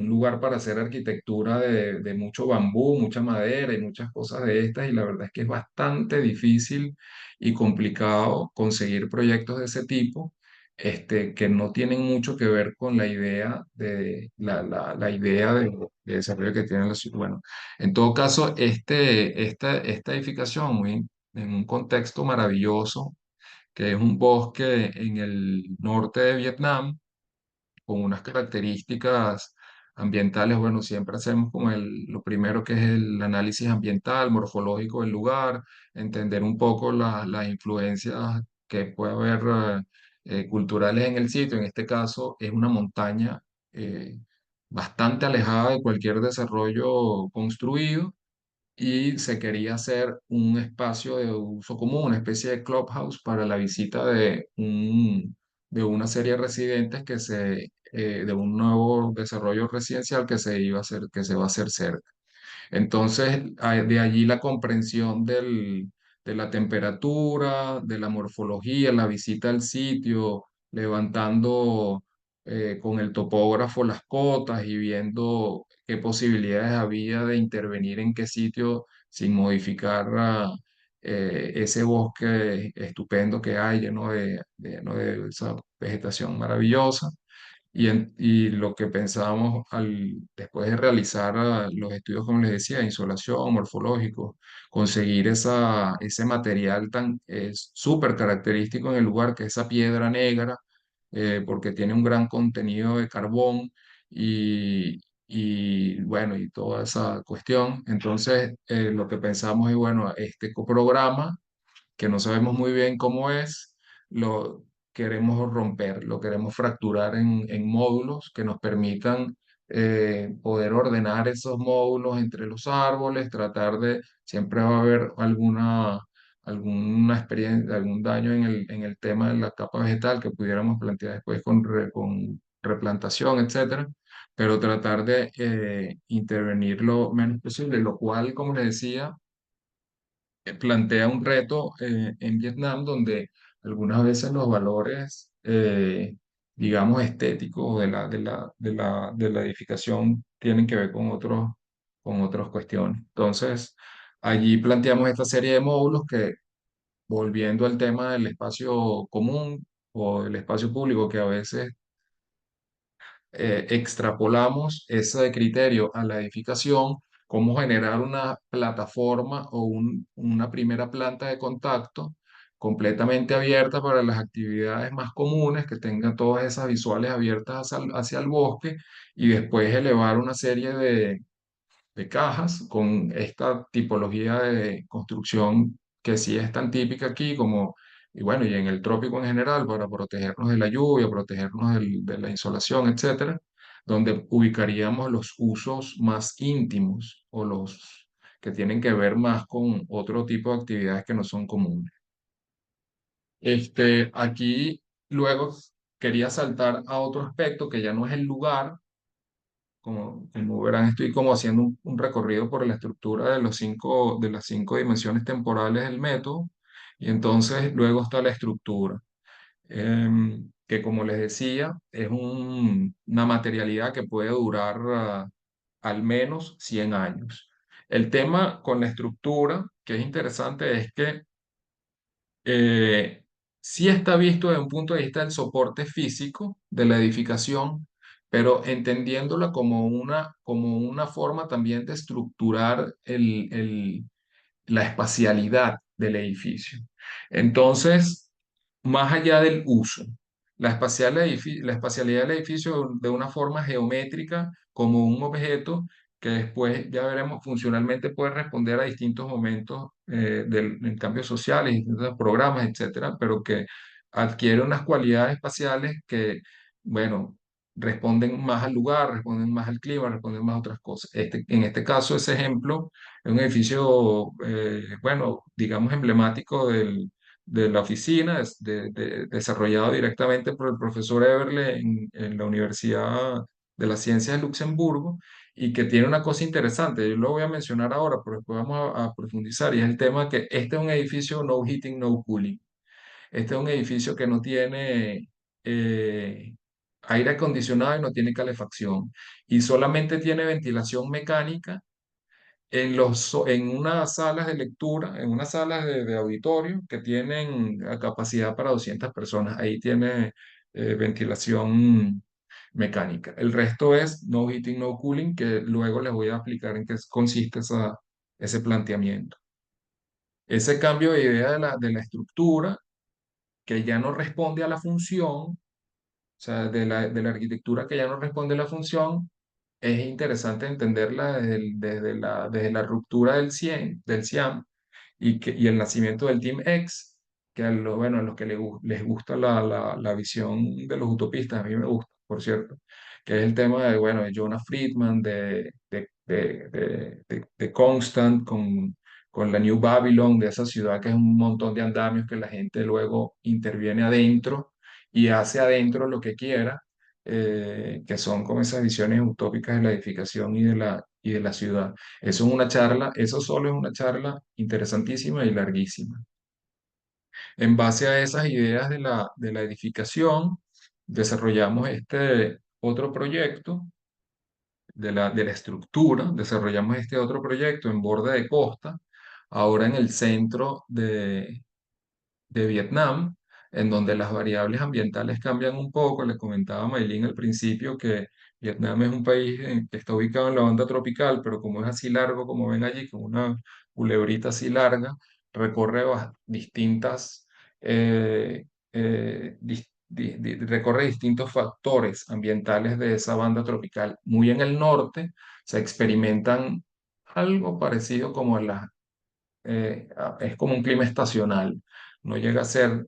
Speaker 3: lugar para hacer arquitectura de mucho bambú, mucha madera y muchas cosas de estas, y la verdad es que es bastante difícil y complicado conseguir proyectos de ese tipo, que no tienen mucho que ver con la idea la idea de desarrollo que tiene la ciudad. Bueno, en todo caso, esta edificación, en un contexto maravilloso, que es un bosque en el norte de Vietnam, con unas características ambientales. Bueno, siempre hacemos como lo primero, que es el análisis ambiental, morfológico del lugar, entender un poco las influencias que puede haber culturales en el sitio. En este caso es una montaña bastante alejada de cualquier desarrollo construido, y se quería hacer un espacio de uso común, una especie de clubhouse para la visita de una serie de residentes de un nuevo desarrollo residencial que se iba a hacer, que se va a hacer cerca. Entonces, de allí la comprensión de la temperatura, de la morfología, la visita al sitio, levantando con el topógrafo las cotas y viendo qué posibilidades había de intervenir en qué sitio sin modificar ese bosque estupendo que hay, lleno de esa vegetación maravillosa. Y lo que pensábamos después de realizar los estudios, como les decía, de insolación, morfológico, conseguir ese material tan súper característico en el lugar, que es esa piedra negra, porque tiene un gran contenido de carbón y bueno, y toda esa cuestión. Entonces, lo que pensamos es, bueno, este programa, que no sabemos muy bien cómo es, queremos romper, lo queremos fracturar en módulos que nos permitan poder ordenar esos módulos entre los árboles, tratar de, siempre va a haber alguna experiencia, algún daño en el tema de la capa vegetal que pudiéramos plantear después con replantación, etcétera, pero tratar de intervenir lo menos posible, lo cual, como les decía, plantea un reto en Vietnam donde algunas veces los valores, digamos, estéticos de la edificación tienen que ver con otras cuestiones. Entonces, allí planteamos esta serie de módulos que, volviendo al tema del espacio común o del espacio público, que a veces extrapolamos ese criterio a la edificación, cómo generar una plataforma o una primera planta de contacto completamente abierta para las actividades más comunes, que tenga todas esas visuales abiertas hacia el bosque y después elevar una serie de cajas con esta tipología de construcción que sí es tan típica aquí como, y bueno, y en el trópico en general, para protegernos de la lluvia, protegernos de la insolación, etcétera, donde ubicaríamos los usos más íntimos o los que tienen que ver más con otro tipo de actividades que no son comunes. Aquí luego quería saltar a otro aspecto que ya no es el lugar, como verán, estoy como haciendo un recorrido por la estructura de las cinco dimensiones temporales del método, y entonces luego está la estructura, que como les decía, es una materialidad que puede durar al menos 100 años. El tema con la estructura, que es interesante, es que sí está visto desde un punto de vista del soporte físico de la edificación, pero entendiéndola como una forma también de estructurar la espacialidad del edificio. Entonces, más allá del uso, la espacialidad del edificio de una forma geométrica como un objeto que después ya veremos funcionalmente puede responder a distintos momentos en cambios sociales, distintos programas, etcétera, pero que adquiere unas cualidades espaciales que, bueno, responden más al lugar, responden más al clima, responden más a otras cosas. En este caso, ese ejemplo es un edificio, bueno, digamos emblemático de la oficina, desarrollado directamente por el profesor Eberle en la Universidad de las Ciencias de Luxemburgo, y que tiene una cosa interesante, yo lo voy a mencionar ahora, pero después vamos a profundizar, y es el tema que este es un edificio no heating, no cooling. Este es un edificio que no tiene aire acondicionado y no tiene calefacción, y solamente tiene ventilación mecánica en unas salas de lectura, en unas salas de auditorio que tienen capacidad para 200 personas. Ahí tiene ventilación mecánica. El resto es no heating, no cooling, que luego les voy a explicar en qué consiste ese planteamiento. Ese cambio de idea de la estructura, que ya no responde a la función, o sea, de la arquitectura que ya no responde a la función, es interesante entenderla desde la ruptura del CIAM y el nacimiento del Team X, que bueno, a los que les gusta la visión de los utopistas, a mí me gusta, por cierto, que es el tema de, bueno, de Jonah Friedman, de Constant, con la New Babylon, de esa ciudad que es un montón de andamios que la gente luego interviene adentro y hace adentro lo que quiera, que son como esas visiones utópicas de la edificación y de la ciudad. Eso es una charla, eso solo es una charla interesantísima y larguísima. En base a esas ideas de la edificación, desarrollamos este otro proyecto de la estructura, desarrollamos este otro proyecto en borde de costa, ahora en el centro de Vietnam, en donde las variables ambientales cambian un poco. Le comentaba a Maylin al principio que Vietnam es un país que está ubicado en la banda tropical, pero como es así largo, como ven allí, con una culebrita así larga, recorre distintas, recorre distintos factores ambientales de esa banda tropical. Muy en el norte se experimentan algo parecido como es como un clima estacional, no llega a ser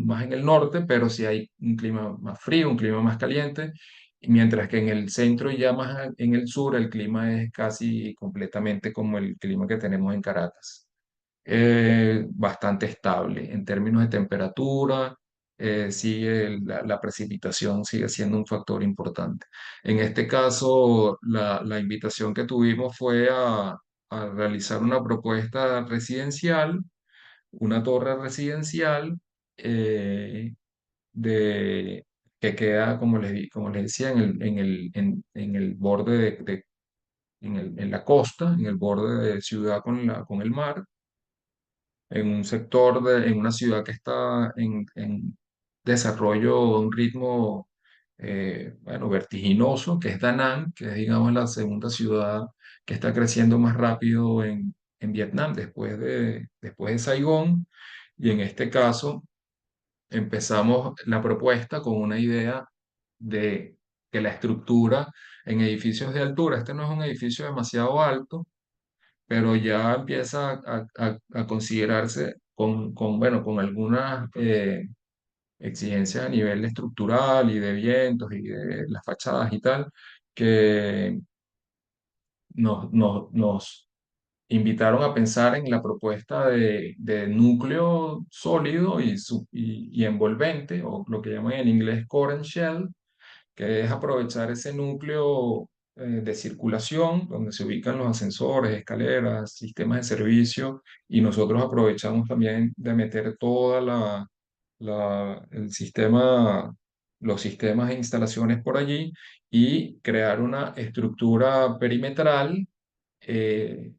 Speaker 3: más en el norte, pero sí hay un clima más frío, un clima más caliente, mientras que en el centro y ya más en el sur el clima es casi completamente como el clima que tenemos en Caracas. Bastante estable en términos de temperatura, la precipitación sigue siendo un factor importante. En este caso, la invitación que tuvimos fue a realizar una propuesta residencial, una torre residencial eh, de, que queda, como les decía, en el borde en la costa, en el borde de ciudad con el mar, en un sector, en una ciudad que está en desarrollo a un ritmo, bueno, vertiginoso, que es Da Nang, que es, digamos, la segunda ciudad que está creciendo más rápido en Vietnam después de Saigón. Y en este caso empezamos la propuesta con una idea de que la estructura en edificios de altura, este no es un edificio demasiado alto, pero ya empieza a considerarse bueno, con algunas exigencias a nivel estructural y de vientos y de las fachadas y tal, que nos invitaron a pensar en la propuesta de núcleo sólido y envolvente, o lo que llaman en inglés core and shell, que es aprovechar ese núcleo de circulación, donde se ubican los ascensores, escaleras, sistemas de servicio, y nosotros aprovechamos también de meter toda el sistema, los sistemas e instalaciones por allí y crear una estructura perimetral eh,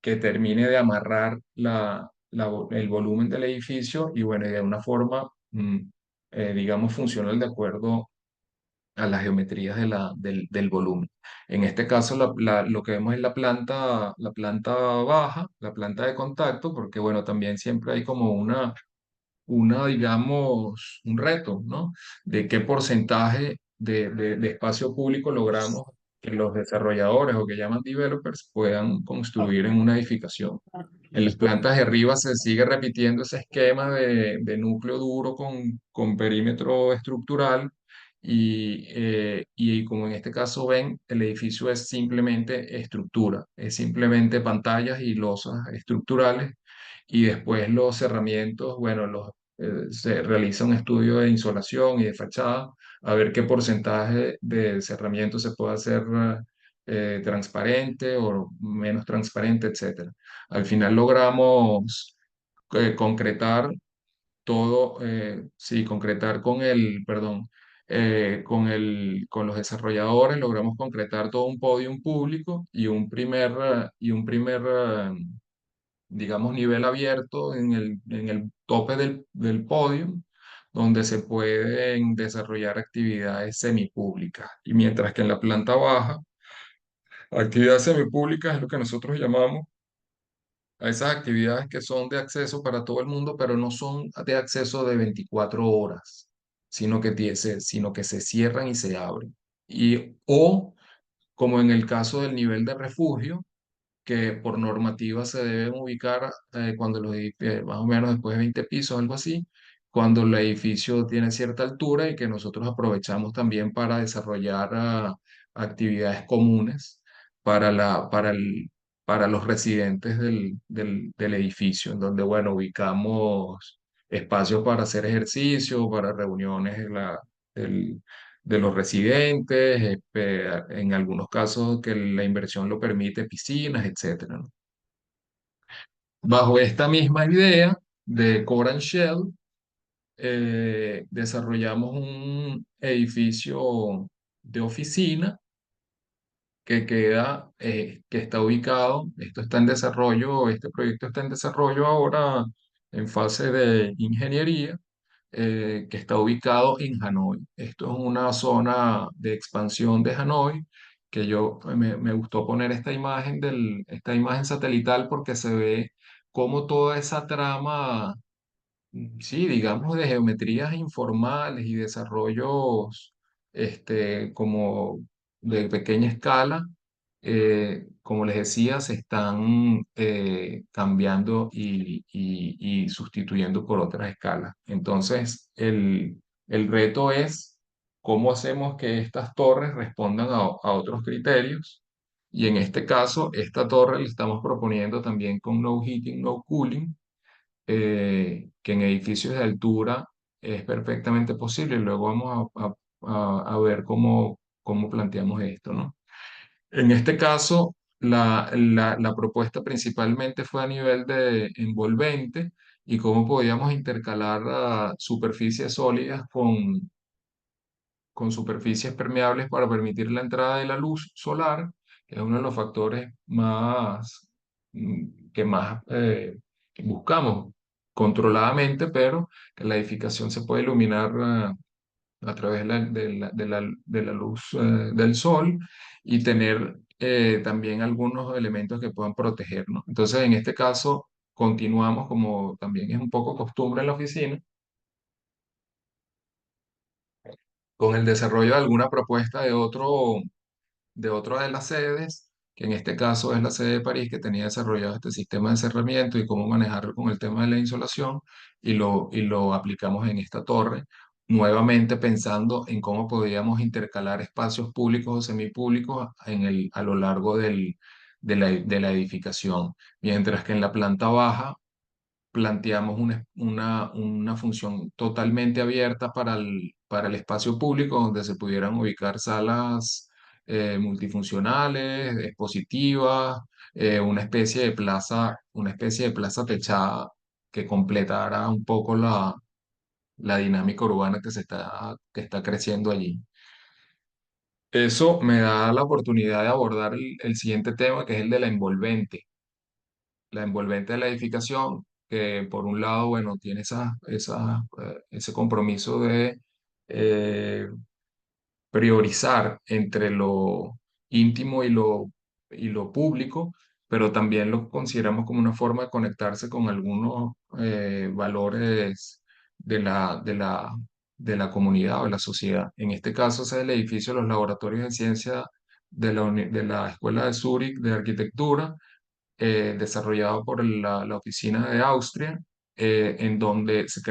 Speaker 3: que termine de amarrar el volumen del edificio y bueno, y de una forma, digamos, funcional de acuerdo a las geometrías del volumen. En este caso, lo que vemos es la planta baja, la planta de contacto, porque bueno, también siempre hay como digamos, un reto, ¿no? De qué porcentaje de espacio público logramos que los desarrolladores o que llaman developers puedan construir en una edificación. En las plantas de arriba se sigue repitiendo ese esquema de núcleo duro con perímetro estructural y como en este caso ven, el edificio es simplemente estructura, es simplemente pantallas y losas estructurales y después los cerramientos, bueno, se realiza un estudio de insolación y de fachada a ver qué porcentaje de cerramiento se puede hacer transparente o menos transparente, etcétera. Al final logramos concretar todo, sí, concretar con los desarrolladores, logramos concretar todo un podium público y un primer digamos, nivel abierto en el tope del podium, donde se pueden desarrollar actividades semipúblicas. Y mientras que en la planta baja, actividades semipúblicas es lo que nosotros llamamos a esas actividades que son de acceso para todo el mundo, pero no son de acceso de 24 horas, sino que se cierran y se abren. O, como en el caso del nivel de refugio, que por normativa se deben ubicar cuando más o menos después de 20 pisos, algo así, cuando el edificio tiene cierta altura y que nosotros aprovechamos también para desarrollar actividades comunes para, para los residentes del edificio, en donde, bueno, ubicamos espacios para hacer ejercicio, para reuniones del- de los residentes, en algunos casos que la inversión lo permite, piscinas, etcétera, ¿no? Bajo esta misma idea de Core and Shell, desarrollamos un edificio de oficina que está ubicado, esto está en desarrollo, este proyecto está en desarrollo ahora en fase de ingeniería, que está ubicado en Hanoi. Esto es una zona de expansión de Hanoi, que me gustó poner esta imagen satelital porque se ve cómo toda esa trama, sí, digamos, de geometrías informales y desarrollos como de pequeña escala, como les decía, se están cambiando y sustituyendo por otras escalas. Entonces, el reto es cómo hacemos que estas torres respondan a otros criterios. Y en este caso, esta torre le estamos proponiendo también con no heating, no cooling, que en edificios de altura es perfectamente posible. Luego vamos a ver cómo planteamos esto, ¿no? En este caso, la propuesta principalmente fue a nivel de envolvente y cómo podíamos intercalar superficies sólidas con superficies permeables para permitir la entrada de la luz solar, que es uno de los factores que más buscamos controladamente, pero que la edificación se puede iluminar a través de la luz del sol y tener también algunos elementos que puedan protegernos. Entonces, en este caso, continuamos, como también es un poco costumbre en la oficina, con el desarrollo de alguna propuesta de otra de las sedes, que en este caso es la sede de París, que tenía desarrollado este sistema de cerramiento y cómo manejarlo con el tema de la insolación, y lo aplicamos en esta torre, nuevamente pensando en cómo podíamos intercalar espacios públicos o semipúblicos a lo largo de la edificación, mientras que en la planta baja planteamos una función totalmente abierta para el espacio público, donde se pudieran ubicar salas multifuncionales, expositivas, una especie de plaza techada que completara un poco la dinámica urbana que está creciendo allí. Eso me da la oportunidad de abordar el siguiente tema, que es el de la envolvente de la edificación, que por un lado, bueno, tiene ese compromiso de eh, priorizar entre lo íntimo y lo público, pero también lo consideramos como una forma de conectarse con algunos valores de la comunidad o de la sociedad. En este caso, ese es el edificio de los laboratorios de ciencia de la Escuela de Zúrich de Arquitectura, desarrollado por la oficina de Austria, en donde se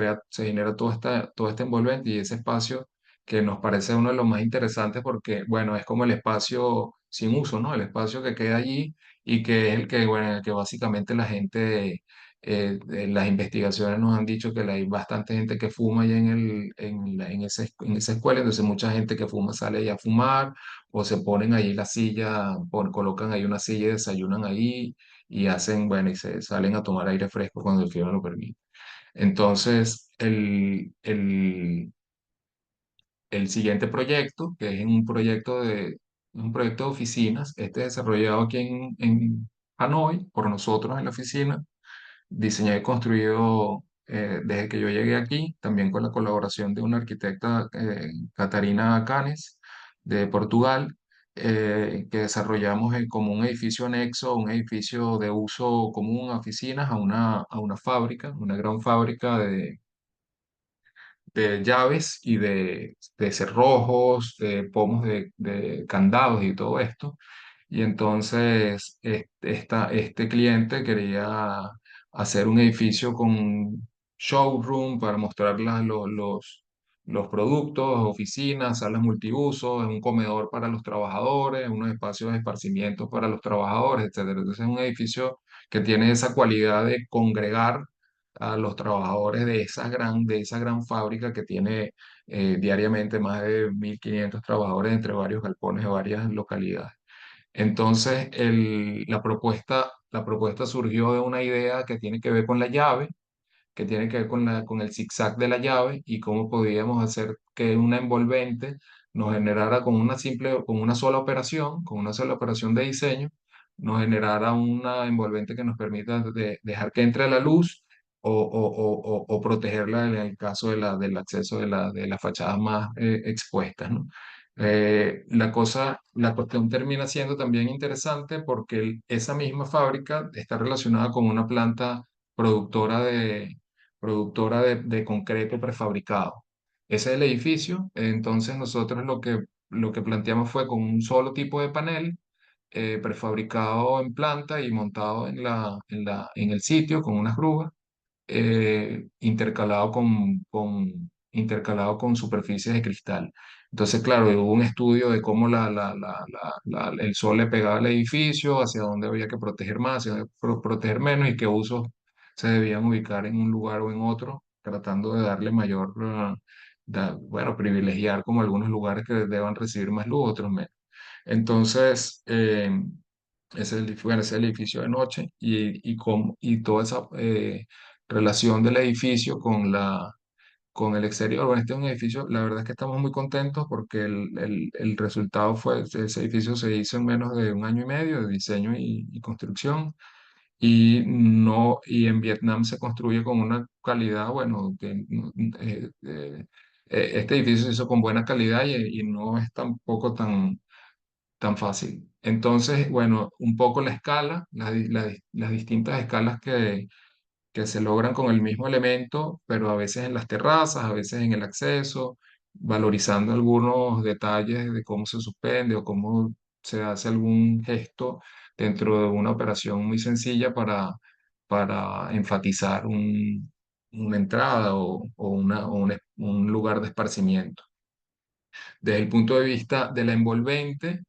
Speaker 3: genera todo este envolvente y ese espacio que nos parece uno de los más interesantes porque, bueno, es como el espacio sin uso, ¿no? El espacio que queda allí y que es el que, bueno, en el que básicamente la gente, las investigaciones nos han dicho que hay bastante gente que fuma allá en esa escuela, entonces mucha gente que fuma sale allá a fumar o se ponen ahí la silla, colocan ahí una silla y desayunan ahí y hacen, bueno, y se salen a tomar aire fresco cuando el clima lo permite. Entonces, el siguiente proyecto, que es un proyecto de oficinas, este es desarrollado aquí en Hanoi, por nosotros en la oficina, diseñado y construido desde que yo llegué aquí, también con la colaboración de una arquitecta, Catarina Canes, de Portugal, que desarrollamos como un edificio anexo, un edificio de uso común a oficinas, a una fábrica, una gran fábrica de llaves y de cerrojos, de pomos de candados y todo esto. Y entonces este cliente quería hacer un edificio con showroom para mostrar los productos, oficinas, salas multiusos, un comedor para los trabajadores, unos espacios de esparcimiento para los trabajadores, etcétera. Entonces es un edificio que tiene esa cualidad de congregar a los trabajadores de esa gran fábrica que tiene diariamente más de 1.500 trabajadores entre varios galpones de varias localidades. Entonces, la propuesta surgió de una idea que tiene que ver con la llave, que tiene que ver con el zigzag de la llave y cómo podíamos hacer que una envolvente nos generara con una sola operación de diseño, nos generara una envolvente que nos permita dejar que entre la luz o protegerla en el caso del acceso de las fachadas más expuestas, ¿no? La cuestión termina siendo también interesante porque esa misma fábrica está relacionada con una planta productora de concreto prefabricado. Ese es el edificio. Entonces nosotros lo que planteamos fue con un solo tipo de panel prefabricado en planta y montado en el sitio con unas grúas, intercalado con superficies de cristal. Entonces, claro, hubo un estudio de cómo el sol le pegaba al edificio, hacia dónde había que proteger más, hacia dónde proteger menos y qué usos se debían ubicar en un lugar o en otro, tratando de darle mayor, bueno, privilegiar como algunos lugares que deban recibir más luz, otros menos. Entonces, bueno, ese es el edificio de noche y toda esa relación del edificio con el exterior. Bueno, este es un edificio, la verdad es que estamos muy contentos porque el resultado fue, ese edificio se hizo en menos de un año y medio de diseño y construcción. Y, no, y en Vietnam se construye con una calidad, bueno, este edificio se hizo con buena calidad y no es tampoco tan fácil. Entonces, bueno, un poco la escala, las distintas escalas que se logran con el mismo elemento, pero a veces en las terrazas, a veces en el acceso, valorizando algunos detalles de cómo se suspende o cómo se hace algún gesto dentro de una operación muy sencilla para enfatizar una entrada o un lugar de esparcimiento. Desde el punto de vista de la envolvente,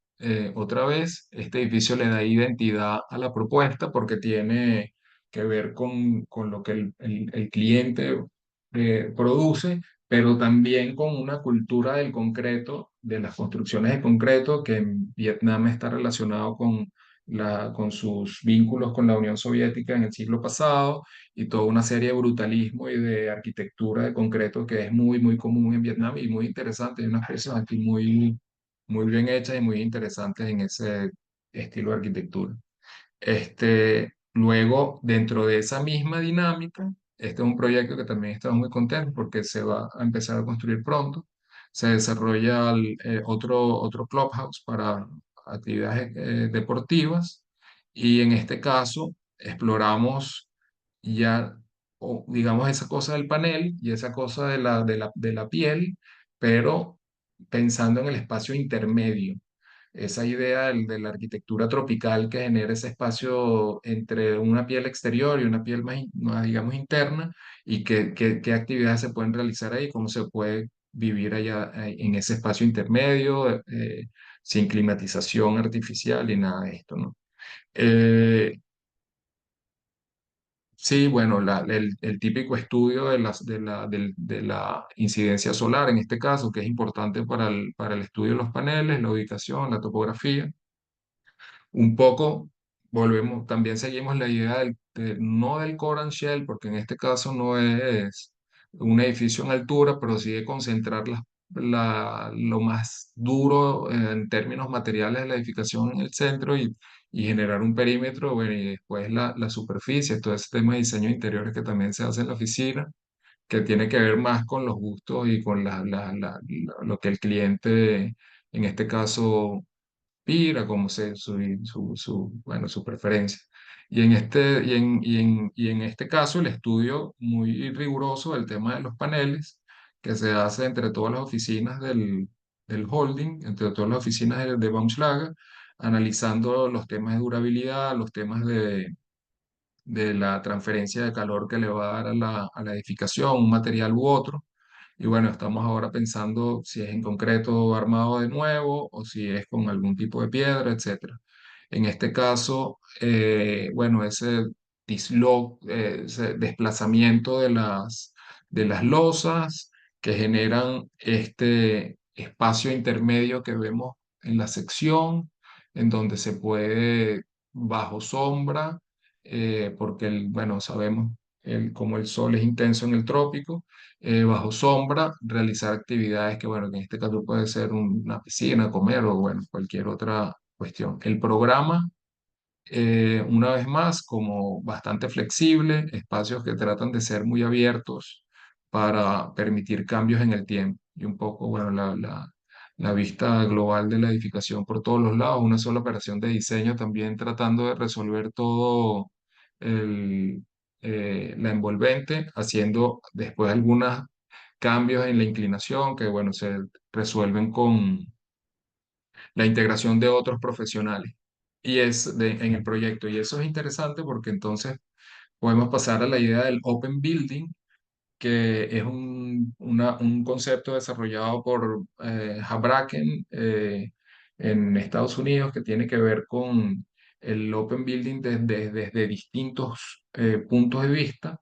Speaker 3: otra vez, este edificio le da identidad a la propuesta porque tiene que ver con lo que el cliente produce, pero también con una cultura del concreto, de las construcciones de concreto, que en Vietnam está relacionado con sus vínculos con la Unión Soviética en el siglo pasado y toda una serie de brutalismo y de arquitectura de concreto que es muy, muy común en Vietnam y muy interesante. Hay unas piezas aquí muy bien hechas y muy interesantes en ese estilo de arquitectura. Luego, dentro de esa misma dinámica, este es un proyecto que también estamos muy contentos porque se va a empezar a construir pronto. Se desarrolla otro clubhouse para actividades deportivas y en este caso exploramos ya, digamos, esa cosa del panel y esa cosa de la piel, pero pensando en el espacio intermedio, esa idea de la arquitectura tropical que genera ese espacio entre una piel exterior y una piel más, digamos, interna, y qué actividades se pueden realizar ahí, cómo se puede vivir allá en ese espacio intermedio, sin climatización artificial y nada de esto, ¿no? Eh, Sí, bueno, el típico estudio de la incidencia solar, en este caso, que es importante para el estudio de los paneles, la ubicación, la topografía. Un poco también seguimos la idea no del core and shell, porque en este caso no es un edificio en altura, pero sí de concentrar lo más duro en términos materiales de la edificación en el centro y generar un perímetro, bueno, y después la superficie, todo ese tema de diseño de interiores que también se hace en la oficina, que tiene que ver más con los gustos y con lo que el cliente, en este caso, Pira, como bueno, su preferencia. Y en este caso, el estudio muy riguroso del tema de los paneles, que se hace entre todas las oficinas del holding, entre todas las oficinas de Baumschlager, analizando los temas de durabilidad, los temas de la transferencia de calor que le va a dar a la edificación, un material u otro. Y bueno, estamos ahora pensando si es en concreto armado de nuevo o si es con algún tipo de piedra, etcétera. En este caso, bueno, ese desplazamiento de las losas que generan este espacio intermedio que vemos en la sección, en donde se puede, bajo sombra, porque bueno, sabemos como el sol es intenso en el trópico, bajo sombra, realizar actividades que, bueno, que en este caso puede ser una piscina, comer o, bueno, cualquier otra cuestión. El programa, una vez más, como bastante flexible, espacios que tratan de ser muy abiertos para permitir cambios en el tiempo y un poco, bueno, la vista global de la edificación por todos los lados, una sola operación de diseño también tratando de resolver todo la envolvente, haciendo después algunos cambios en la inclinación que, bueno, se resuelven con la integración de otros profesionales. en el proyecto. Y eso es interesante porque entonces podemos pasar a la idea del Open Building, que es un concepto desarrollado por Habraken en Estados Unidos, que tiene que ver con el Open Building desde distintos puntos de vista.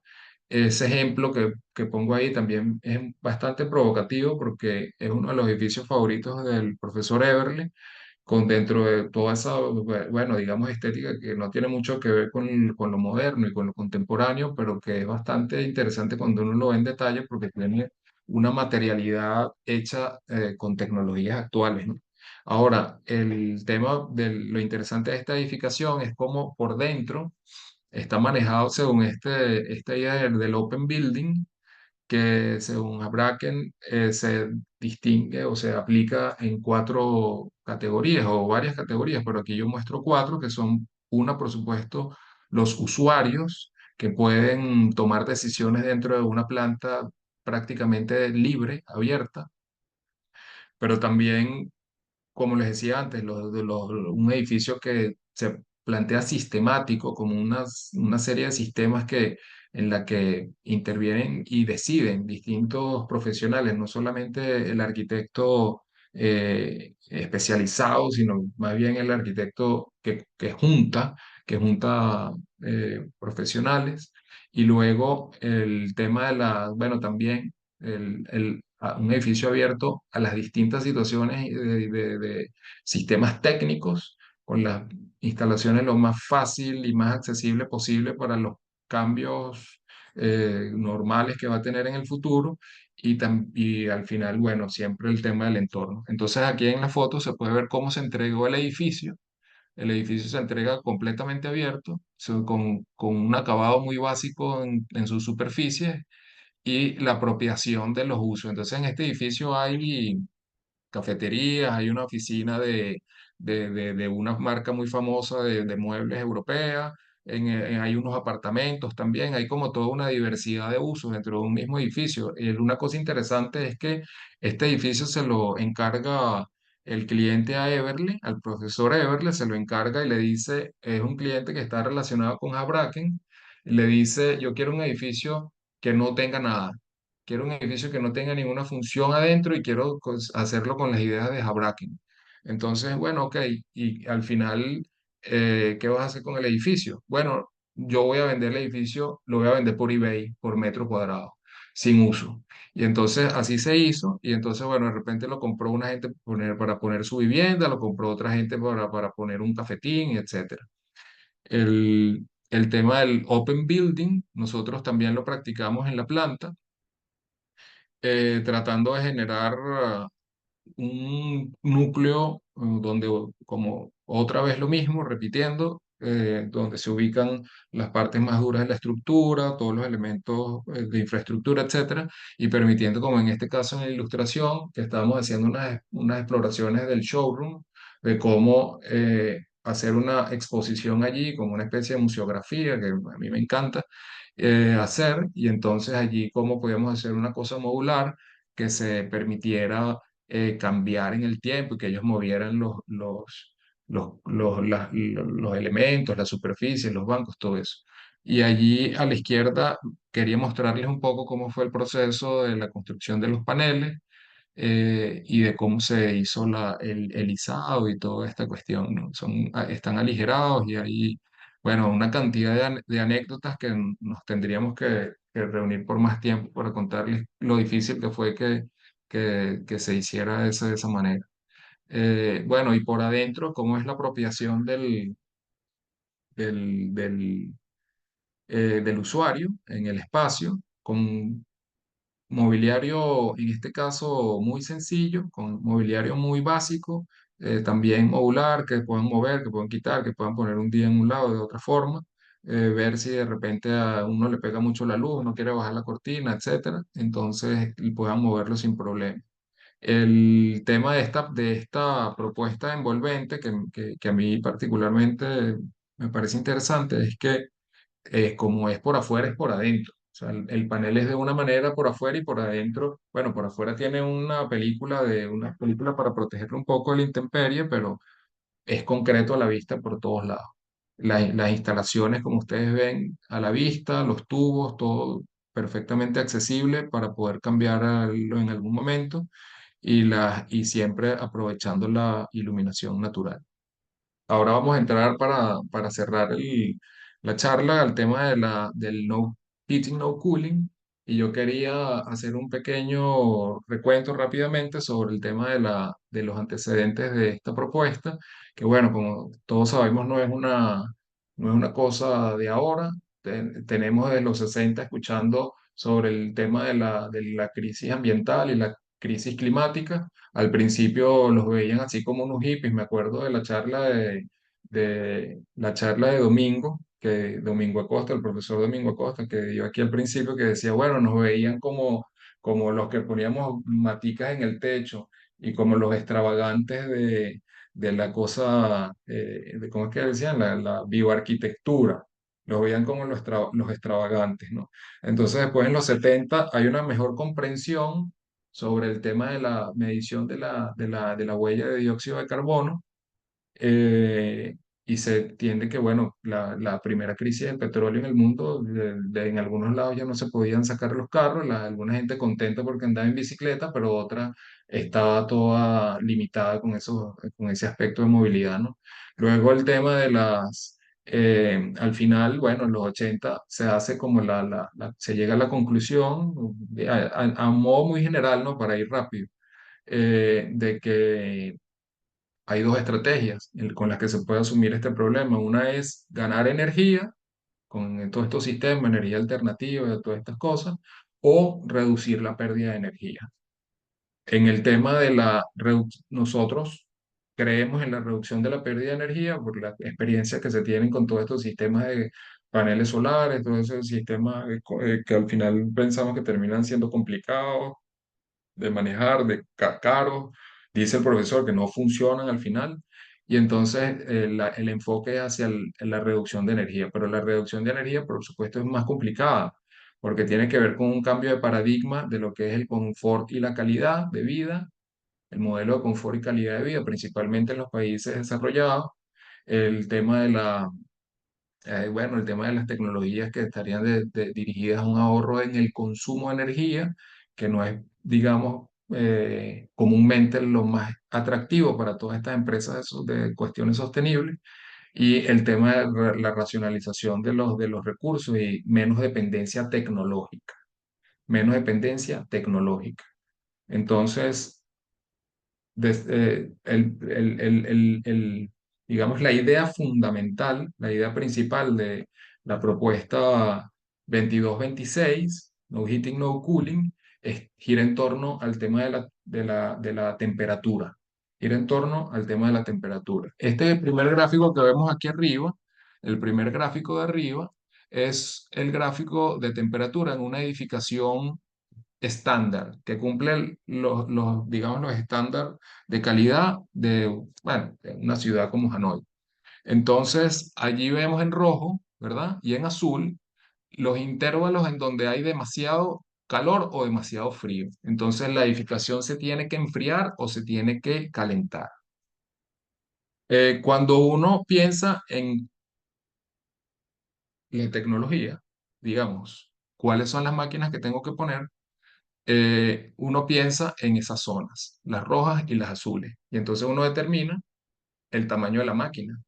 Speaker 3: Ese ejemplo que pongo ahí también es bastante provocativo porque es uno de los edificios favoritos del profesor Eberle, con dentro de toda esa, bueno, digamos, estética que no tiene mucho que ver con lo moderno y con lo contemporáneo, pero que es bastante interesante cuando uno lo ve en detalle porque tiene una materialidad hecha con tecnologías actuales, ¿no? Ahora, el tema de lo interesante de esta edificación es cómo por dentro está manejado según esta idea del open building, que según Abraken se distingue o se aplica en cuatro categorías o varias categorías, pero aquí yo muestro cuatro, que son una, por supuesto, los usuarios que pueden tomar decisiones dentro de una planta prácticamente libre, abierta, pero también, como les decía antes, un edificio que se plantea sistemático, como una serie de sistemas en la que intervienen y deciden distintos profesionales, no solamente el arquitecto especializado, sino más bien el arquitecto que junta profesionales. Y luego el tema bueno, también un edificio abierto a las distintas situaciones de sistemas técnicos, con las instalaciones lo más fácil y más accesible posible para los cambios normales que va a tener en el futuro. Y al final, bueno, siempre el tema del entorno. Entonces aquí en la foto se puede ver cómo se entregó el edificio. El edificio se entrega completamente abierto, con un acabado muy básico en su superficie y la apropiación de los usos. Entonces, en este edificio hay cafeterías, hay una oficina de una marca muy famosa de muebles europea, hay unos apartamentos también, hay como toda una diversidad de usos dentro de un mismo edificio. Y una cosa interesante es que este edificio se lo encarga el cliente a Everly, al profesor Everly, se lo encarga y le dice, es un cliente que está relacionado con Habraken, le dice, yo quiero un edificio que no tenga nada. Quiero un edificio que no tenga ninguna función adentro y quiero hacerlo con las ideas de Habraken. Entonces, bueno, ok. Y al final, ¿qué vas a hacer con el edificio? Bueno, yo voy a vender el edificio, lo voy a vender por eBay, por metro cuadrado, sin uso. Y entonces así se hizo. Y entonces, bueno, de repente lo compró una gente para poner su vivienda, lo compró otra gente para poner un cafetín, etcétera. El tema del open building, nosotros también lo practicamos en la planta, tratando de generar un núcleo donde, como otra vez lo mismo, repitiendo, donde se ubican las partes más duras de la estructura, todos los elementos de infraestructura, etcétera, y permitiendo, como en este caso en la ilustración, que estábamos haciendo unas exploraciones del showroom, de cómo hacer una exposición allí, como una especie de museografía, que a mí me encanta hacer, y entonces allí cómo podíamos hacer una cosa modular que se permitiera cambiar en el tiempo y que ellos movieran los elementos, las superficies, los bancos, todo eso. Y allí a la izquierda quería mostrarles un poco cómo fue el proceso de la construcción de los paneles y de cómo se hizo el izado y toda esta cuestión, ¿no? Están aligerados y hay, bueno, una cantidad de anécdotas que nos tendríamos que reunir por más tiempo para contarles lo difícil que fue que se hiciera eso de esa manera. Bueno, y por adentro, cómo es la apropiación del, del, del usuario en el espacio, con mobiliario, en este caso, muy sencillo, con mobiliario muy básico, también modular, que puedan mover, que puedan quitar, que puedan poner un día en un lado de otra forma, ver si de repente a uno le pega mucho la luz, no quiere bajar la cortina, etcétera, entonces puedan moverlo sin problema. El tema de esta propuesta envolvente, que a mí particularmente me parece interesante, es que como es por afuera, es por adentro. O sea, el panel es de una manera por afuera y por adentro, bueno, por afuera tiene una película para protegerlo un poco de la intemperie, pero es concreto a la vista por todos lados. Las instalaciones, como ustedes ven, a la vista, los tubos, todo perfectamente accesible para poder cambiarlo en algún momento y siempre aprovechando la iluminación natural. Ahora vamos a entrar para cerrar la charla al tema del no heating, no cooling. Y yo quería hacer un pequeño recuento rápidamente sobre el tema de los antecedentes de esta propuesta, que bueno, como todos sabemos, no es una cosa de ahora. Tenemos desde los 60 escuchando sobre el tema de la crisis ambiental y la crisis climática. Al principio los veían así como unos hippies. Me acuerdo de la charla de Domingo, Domingo Acosta, el profesor Domingo Acosta, que dio aquí al principio, que decía, bueno, nos veían como los que poníamos maticas en el techo y como los extravagantes de la cosa, ¿cómo es que decían? La bioarquitectura. Los veían como los extravagantes, ¿no? Entonces, después en los 70 hay una mejor comprensión sobre el tema de la medición de la huella de dióxido de carbono, eh, y se entiende que, bueno, la primera crisis del petróleo en el mundo, en algunos lados ya no se podían sacar los carros, alguna gente contenta porque andaba en bicicleta, pero otra estaba toda limitada con ese aspecto de movilidad, ¿no? Luego el tema al final, bueno, en los 80 se hace como se llega a la conclusión, a modo muy general, ¿no? Para ir rápido, de que hay dos estrategias con las que se puede asumir este problema. Una es ganar energía con todos estos sistemas, energía alternativa y todas estas cosas, o reducir la pérdida de energía. En el tema nosotros creemos en la reducción de la pérdida de energía por la experiencia que se tienen con todos estos sistemas de paneles solares, todos esos sistemas que al final pensamos que terminan siendo complicados de manejar, caros, dice el profesor que no funcionan al final, y entonces el enfoque es hacia la reducción de energía, pero la reducción de energía, por supuesto, es más complicada, porque tiene que ver con un cambio de paradigma de lo que es el confort y la calidad de vida, el modelo de confort y calidad de vida, principalmente en los países desarrollados, el tema bueno, el tema de las tecnologías que estarían dirigidas a un ahorro en el consumo de energía, que no es, digamos, comúnmente lo más atractivo para todas estas empresas de cuestiones sostenibles, y el tema de la racionalización de los recursos y menos dependencia tecnológica. Entonces, digamos, la idea fundamental, la idea principal de la propuesta 2226, No Heating, No Cooling, gira en torno al tema de la temperatura. Gira en torno al tema de la temperatura. Este es el primer gráfico que vemos aquí arriba. El primer gráfico de arriba es el gráfico de temperatura en una edificación estándar, que cumple digamos, los estándares de calidad bueno, de una ciudad como Hanoi. Entonces, allí vemos en rojo, ¿verdad? Y en azul los intervalos en donde hay demasiado calor o demasiado frío. Entonces, la edificación se tiene que enfriar o se tiene que calentar. Cuando uno piensa en la tecnología, digamos, ¿cuáles son las máquinas que tengo que poner? Uno piensa en esas zonas, las rojas y las azules, y entonces uno determina el tamaño de la máquina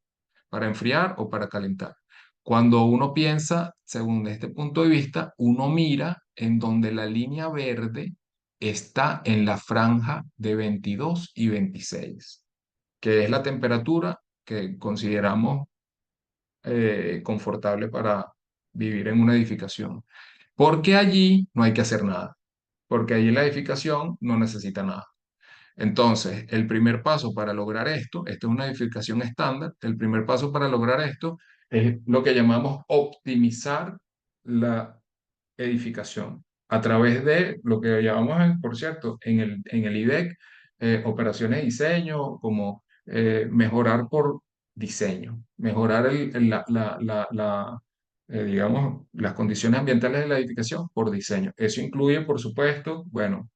Speaker 3: para enfriar o para calentar. Cuando uno piensa, según este punto de vista, uno mira en donde la línea verde está en la franja de 22 y 26, que es la temperatura que consideramos confortable para vivir en una edificación. Porque allí no hay que hacer nada, porque allí la edificación no necesita nada. Entonces, el primer paso para lograr esto es una edificación estándar, el primer paso para lograr esto es lo que llamamos optimizar la edificación a través de lo que llamamos, por cierto, en el IDEC, operaciones de diseño, como mejorar por diseño, mejorar digamos, las condiciones ambientales de la edificación por diseño. Eso incluye, por supuesto, bueno,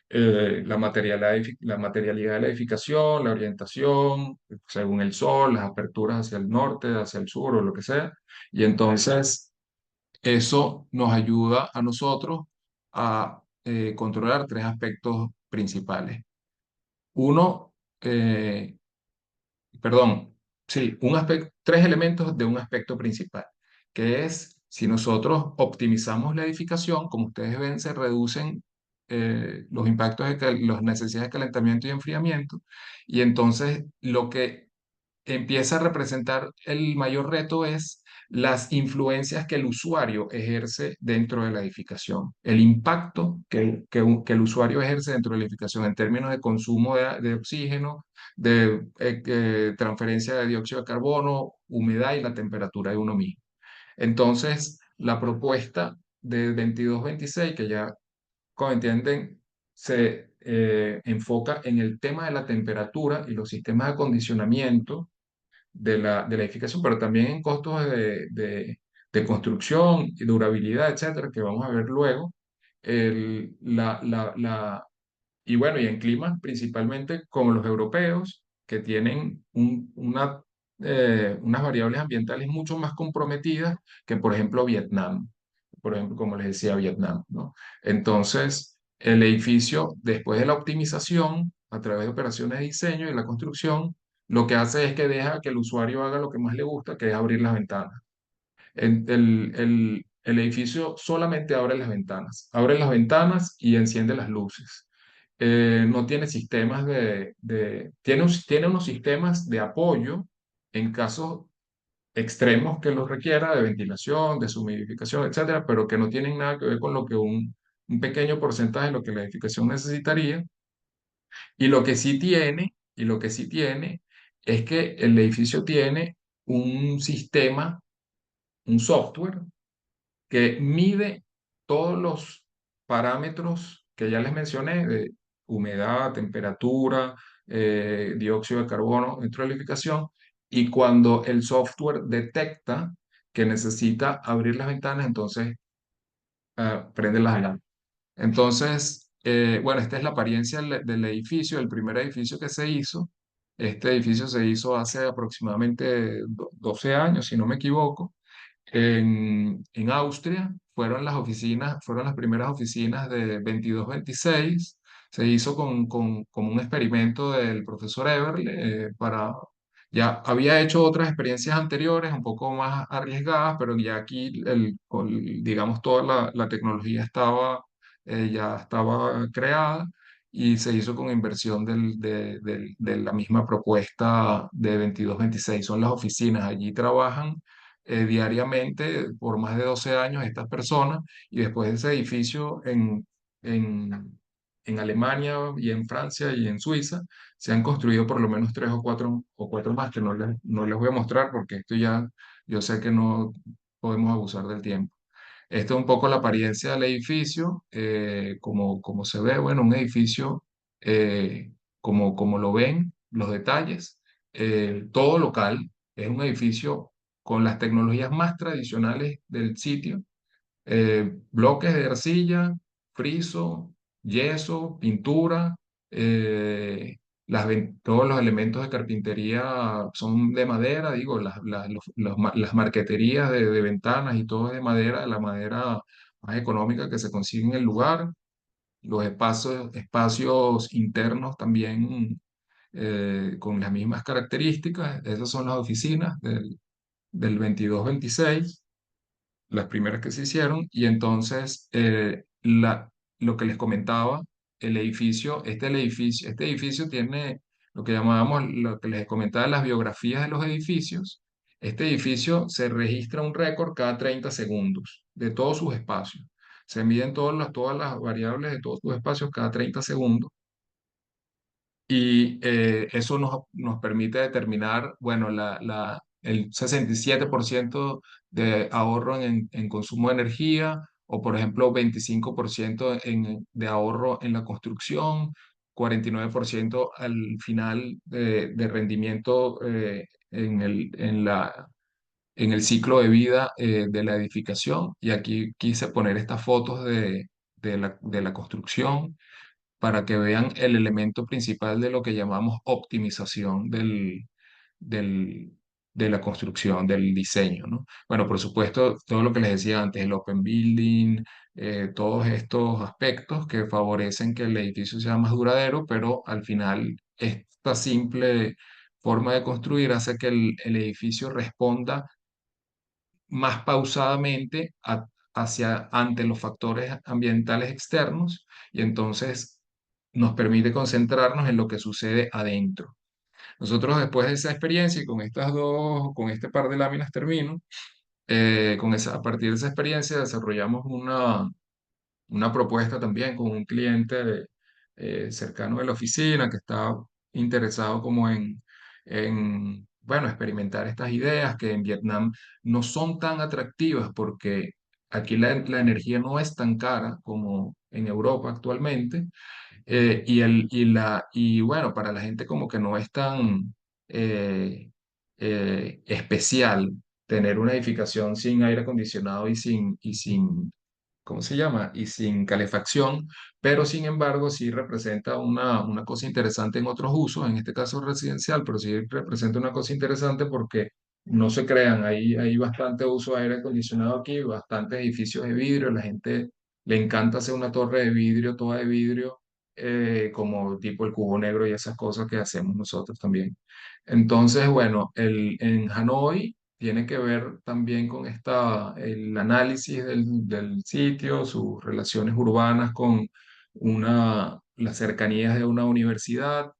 Speaker 3: la materialidad de la edificación, la orientación, según el sol, las aperturas hacia el norte, hacia el sur o lo que sea. Y entonces eso nos ayuda a nosotros a controlar tres aspectos principales. Uno, perdón, sí, tres elementos de un aspecto principal, que es si nosotros optimizamos la edificación, como ustedes ven, se reducen los impactos las necesidades de calentamiento y enfriamiento, y entonces lo que empieza a representar el mayor reto es las influencias que el usuario ejerce dentro de la edificación, el impacto que el usuario ejerce dentro de la edificación en términos de consumo de oxígeno, de transferencia de dióxido de carbono, humedad y la temperatura de uno mismo. Entonces, la propuesta de 22-26, que ya, como entienden, se enfoca en el tema de la temperatura y los sistemas de acondicionamiento de la edificación, pero también en costos de construcción, y durabilidad, etcétera, que vamos a ver luego. El, la, y bueno, y en climas principalmente como los europeos, que tienen unas variables ambientales mucho más comprometidas que, por ejemplo, Vietnam. Por ejemplo, como les decía, Vietnam, ¿no? Entonces, el edificio, después de la optimización, a través de operaciones de diseño y la construcción, lo que hace es que deja que el usuario haga lo que más le gusta, que es abrir las ventanas. El edificio solamente abre las ventanas y enciende las luces. No tiene sistemas tiene unos sistemas de apoyo en casos extremos que los requiera, de ventilación, de deshumidificación, etcétera, pero que no tienen nada que ver con lo que un pequeño porcentaje de lo que la edificación necesitaría. Y lo que sí tiene es que el edificio tiene un sistema, un software que mide todos los parámetros que ya les mencioné, de humedad, temperatura, dióxido de carbono dentro de la edificación, y cuando el software detecta que necesita abrir las ventanas, entonces prende las alarmas. Entonces, bueno, esta es la apariencia del edificio, el primer edificio que se hizo. Este edificio se hizo hace aproximadamente 12 años, si no me equivoco, en Austria. Fueron las primeras oficinas de 22-26. Se hizo como un experimento del profesor Eberle ya había hecho otras experiencias anteriores, un poco más arriesgadas, pero ya aquí, digamos, toda la tecnología ya estaba creada y se hizo con inversión de la misma propuesta de 22-26. Son las oficinas, allí trabajan diariamente por más de 12 años estas personas, y después ese edificio en Alemania y en Francia y en Suiza se han construido por lo menos tres o cuatro más que no les voy a mostrar porque esto ya yo sé que no podemos abusar del tiempo. Esta es un poco la apariencia del edificio, como se ve, bueno, un edificio como lo ven, los detalles, todo local, es un edificio con las tecnologías más tradicionales del sitio, bloques de arcilla, friso, yeso, pintura, todos los elementos de carpintería son de madera, digo, las marqueterías de ventanas y todo es de madera, la madera más económica que se consigue en el lugar, los espacios internos también con las mismas características. Esas son las oficinas del 22-26, las primeras que se hicieron, y entonces lo que les comentaba, este edificio tiene lo que llamábamos, lo que les comentaba, las biografías de los edificios. Este edificio se registra un récord cada 30 segundos de todos sus espacios. Se miden todas las variables de todos sus espacios cada 30 segundos. Y eso nos permite determinar, bueno, el 67% de ahorro en consumo de energía, o por ejemplo 25% de ahorro en la construcción, 49% al final de rendimiento en el ciclo de vida de la edificación. Y aquí quise poner estas fotos de la construcción. para que vean el elemento principal de lo que llamamos optimización del, de la construcción, del diseño, ¿no? Bueno, por supuesto, todo lo que les decía antes, el open building, todos estos aspectos que favorecen que el edificio sea más duradero, pero al final esta simple forma de construir hace que el edificio responda más pausadamente ante los factores ambientales externos y entonces nos permite concentrarnos en lo que sucede adentro. Nosotros después de esa experiencia y con este par de láminas termino, a partir de esa experiencia desarrollamos una propuesta también con un cliente cercano de la oficina que está interesado como bueno, experimentar estas ideas que en Vietnam no son tan atractivas porque aquí la energía no es tan cara como en Europa actualmente. Y bueno, para la gente como que no es tan eh, especial tener una edificación sin aire acondicionado y sin ¿cómo se llama? Y sin calefacción, pero sin embargo sí representa una cosa interesante en otros usos, en este caso residencial, pero sí representa una cosa interesante porque no se crean, hay bastante uso de aire acondicionado aquí, bastantes edificios de vidrio, la gente le encanta hacer una torre de vidrio, toda de vidrio, como tipo el cubo negro y esas cosas que hacemos nosotros también. Entonces, bueno, en Hanoi tiene que ver también con el análisis del sitio, sus relaciones urbanas con las cercanías de una universidad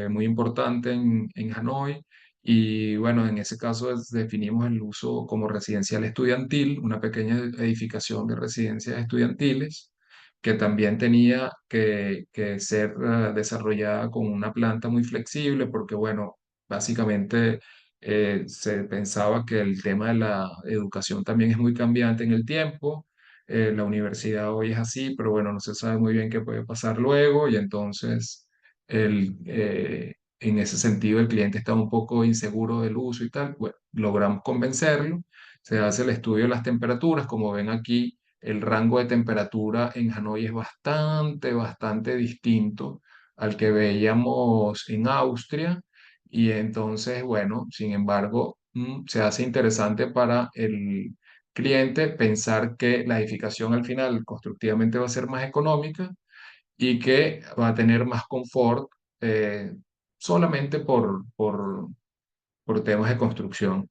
Speaker 3: muy importante en Hanoi. Y bueno, en ese caso definimos el uso como residencial estudiantil, una pequeña edificación de residencias estudiantiles que también tenía que ser desarrollada con una planta muy flexible porque, bueno, básicamente se pensaba que el tema de la educación también es muy cambiante en el tiempo. La universidad hoy es así, pero bueno, no se sabe muy bien qué puede pasar luego y entonces en ese sentido el cliente estaba un poco inseguro del uso y tal. Bueno, logramos convencerlo. Se hace el estudio de las temperaturas. Como ven aquí, el rango de temperatura en Hanoi es bastante distinto al que veíamos en Austria y entonces, bueno, sin embargo, se hace interesante para el cliente pensar que la edificación al final constructivamente va a ser más económica y que va a tener más confort eh, solamente por temas de construcción.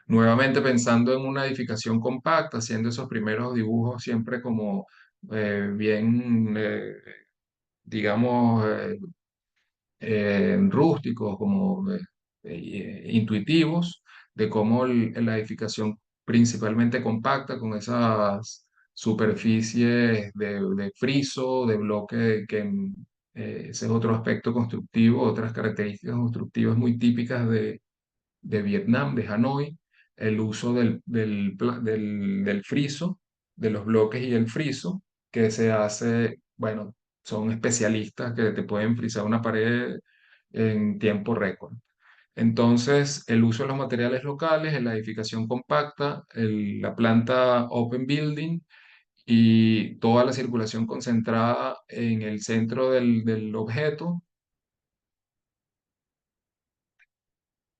Speaker 3: Nuevamente pensando en una edificación compacta, haciendo esos primeros dibujos siempre como bien, digamos, rústicos, como intuitivos, de cómo la edificación principalmente compacta, con esas superficies de friso, de bloque, ese es otro aspecto constructivo, otras características constructivas muy típicas de Vietnam, de Hanoi, el uso del friso, de los bloques y el friso, que se hace, bueno, son especialistas que te pueden frizar una pared en tiempo récord. Entonces, el uso de los materiales locales, en la edificación compacta, la planta open building y toda la circulación concentrada en el centro del objeto,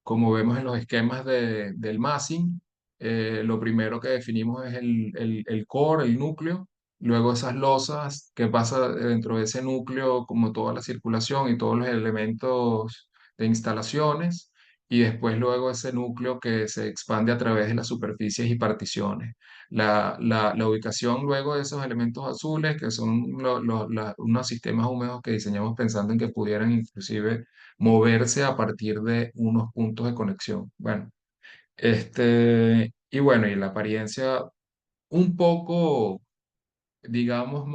Speaker 3: como vemos en los esquemas del massing, lo primero que definimos es el core, el núcleo, luego esas losas que pasa dentro de ese núcleo, como toda la circulación y todos los elementos de instalaciones, y después luego ese núcleo que se expande a través de las superficies y particiones. La ubicación luego de esos elementos azules, que son unos sistemas húmedos que diseñamos pensando en que pudieran inclusive moverse a partir de unos puntos de conexión. Bueno, y bueno, y la apariencia un poco, digamos,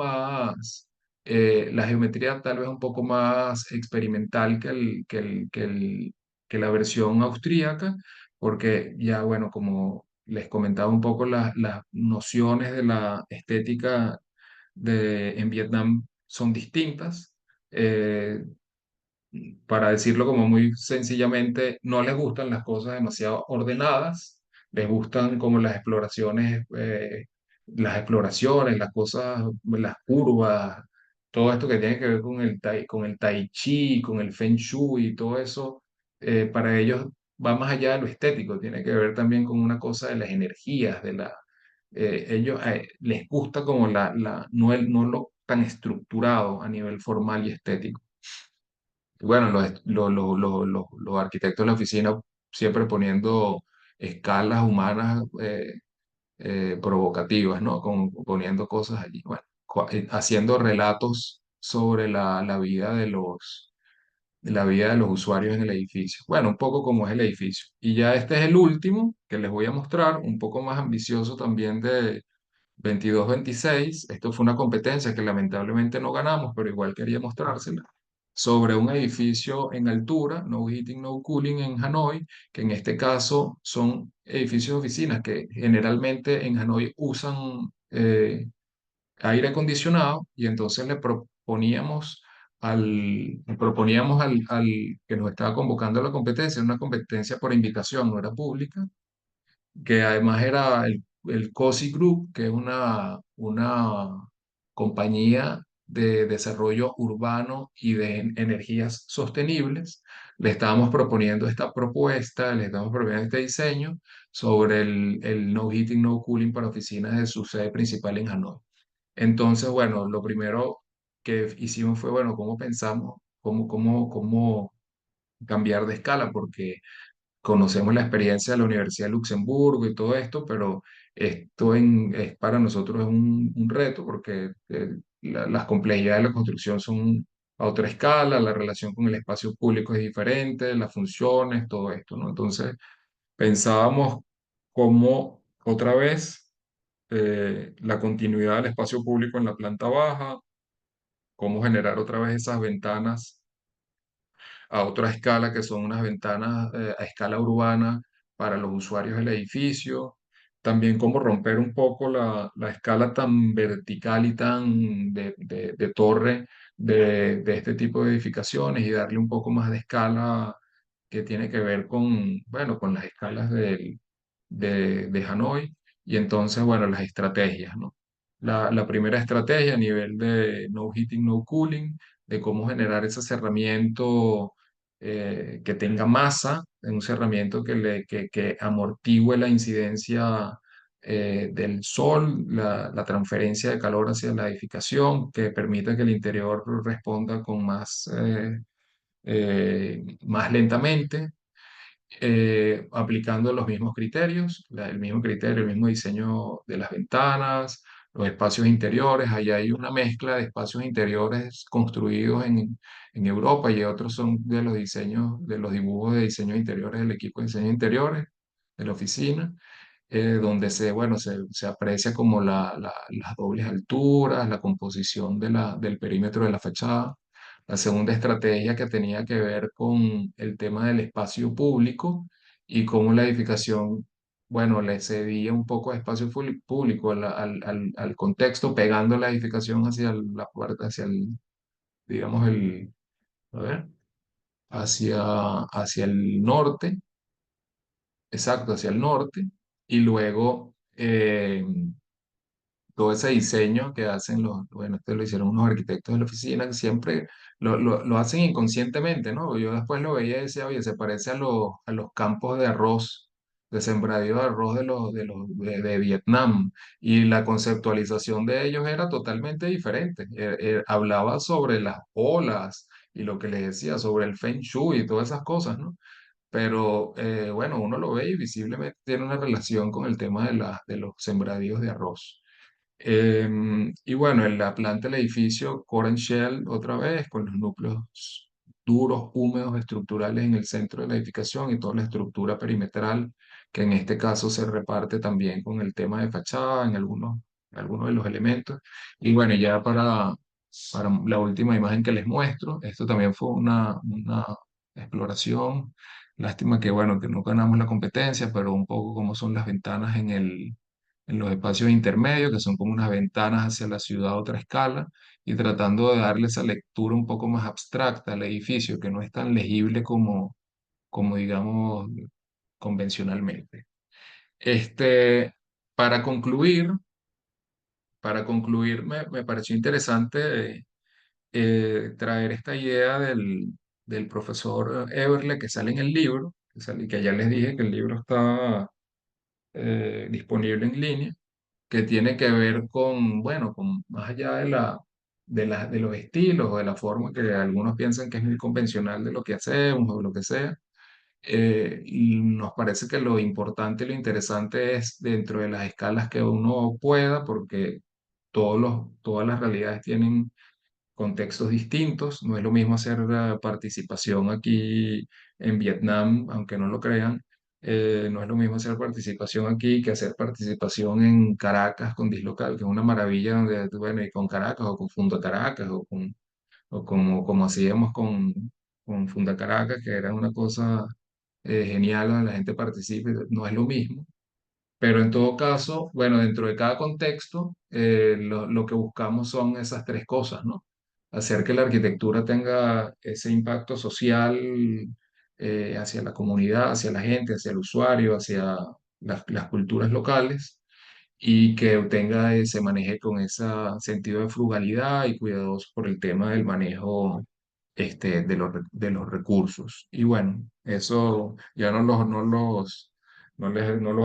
Speaker 3: la geometría tal vez un poco más experimental que la versión austríaca, porque ya, bueno, como les comentaba un poco, las nociones de la estética en Vietnam son distintas. Eh, para decirlo como muy sencillamente, no les gustan las cosas demasiado ordenadas, les gustan como las exploraciones, las cosas, las curvas, todo esto que tiene que ver con el tai chi, con el feng shui y todo eso, para ellos va más allá de lo estético, tiene que ver también con una cosa de las energías, ellos les gusta como no lo tan estructurado a nivel formal y estético. Y bueno, los arquitectos de la oficina siempre poniendo escalas humanas provocativas, ¿no? Poniendo cosas allí, bueno, haciendo relatos sobre la vida de los usuarios en el edificio. Bueno, un poco como es el edificio. Y ya este es el último que les voy a mostrar, un poco más ambicioso también de 22-26. Esto fue una competencia que lamentablemente no ganamos, pero igual quería mostrársela. Sobre un edificio en altura, no heating, no cooling en Hanoi, que en este caso son edificios de oficinas que generalmente en Hanoi usan aire acondicionado y entonces le proponíamos al que nos estaba convocando a la competencia, una competencia por invitación, no era pública, que además era el COSI Group, que es una compañía de desarrollo urbano y de energías sostenibles. Le estábamos proponiendo esta propuesta, le estábamos proponiendo este diseño sobre el no heating, no cooling para oficinas de su sede principal en Hanoi. Entonces, bueno, lo primero que hicimos fue, bueno, ¿cómo pensamos? ¿Cómo cambiar de escala? Porque conocemos la experiencia de la Universidad de Luxemburgo y todo esto, pero es para nosotros es un reto porque las complejidades de la construcción son a otra escala, la relación con el espacio público es diferente, las funciones, todo esto, ¿no? Entonces pensábamos cómo otra vez la continuidad del espacio público en la planta baja, cómo generar otra vez esas ventanas a otra escala, que son unas ventanas a escala urbana para los usuarios del edificio. También cómo romper un poco la escala tan vertical y tan de torre de este tipo de edificaciones y darle un poco más de escala que tiene que ver con, bueno, con las escalas de Hanoi y entonces, bueno, las estrategias, ¿no? La primera estrategia a nivel de no heating, no cooling, de cómo generar ese cerramiento que tenga masa, un cerramiento que amortigüe la incidencia del sol, la transferencia de calor hacia la edificación, que permita que el interior responda con más lentamente aplicando los mismos criterios, el mismo criterio, el mismo diseño de las ventanas, los espacios interiores. Allá hay una mezcla de espacios interiores construidos en Europa y otros son de los diseños, de los dibujos de diseño interiores del equipo de diseño interiores de la oficina, donde bueno, se aprecia como las dobles alturas, la composición del perímetro de la fachada. La segunda estrategia que tenía que ver con el tema del espacio público y cómo la edificación, bueno, le cedía un poco de espacio público al contexto, pegando la edificación hacia la puerta, digamos, a ver, hacia el norte, exacto, hacia el norte, y luego todo ese diseño que hacen bueno, esto lo hicieron unos arquitectos de la oficina, que siempre lo hacen inconscientemente, ¿no? Yo después lo veía y decía, oye, se parece a los campos de arroz, de sembradío de arroz de Vietnam, y la conceptualización de ellos era totalmente diferente. Hablaba sobre las olas y lo que les decía sobre el Feng Shui y todas esas cosas, ¿no? Pero bueno, uno lo ve y visiblemente tiene una relación con el tema de los sembradíos de arroz. Y bueno, en la planta del edificio, core and shell otra vez, con los núcleos duros, húmedos, estructurales en el centro de la edificación y toda la estructura perimetral, que en este caso se reparte también con el tema de fachada en algunos de los elementos. Y bueno, ya para la última imagen que les muestro, esto también fue una exploración. Lástima que, bueno, que no ganamos la competencia, pero un poco como son las ventanas en los espacios intermedios, que son como unas ventanas hacia la ciudad a otra escala, y tratando de darle esa lectura un poco más abstracta al edificio, que no es tan legible como digamos, convencionalmente. Este, para concluir, para concluir, me pareció interesante traer esta idea del profesor Eberle que sale en el libro, que ya les dije que el libro está disponible en línea, que tiene que ver con, bueno, con más allá de los estilos o de la forma que algunos piensan que es muy convencional de lo que hacemos o lo que sea. Y nos parece que lo importante y lo interesante es dentro de las escalas que uno pueda, porque todas las realidades tienen contextos distintos. No es lo mismo hacer participación aquí en Vietnam, aunque no lo crean. No es lo mismo hacer participación aquí que hacer participación en Caracas con Dislocal, que es una maravilla donde, bueno, y con Caracas o con Funda Caracas o como hacíamos con Funda Caracas, que era una cosa genial donde la gente participe. No es lo mismo. Pero en todo caso, bueno, dentro de cada contexto, lo que buscamos son esas tres cosas, ¿no? Hacer que la arquitectura tenga ese impacto social hacia la comunidad, hacia la gente, hacia el usuario, hacia las culturas locales y que tenga, se maneje con ese sentido de frugalidad y cuidadoso por el tema del manejo de los recursos. Y bueno, eso ya no los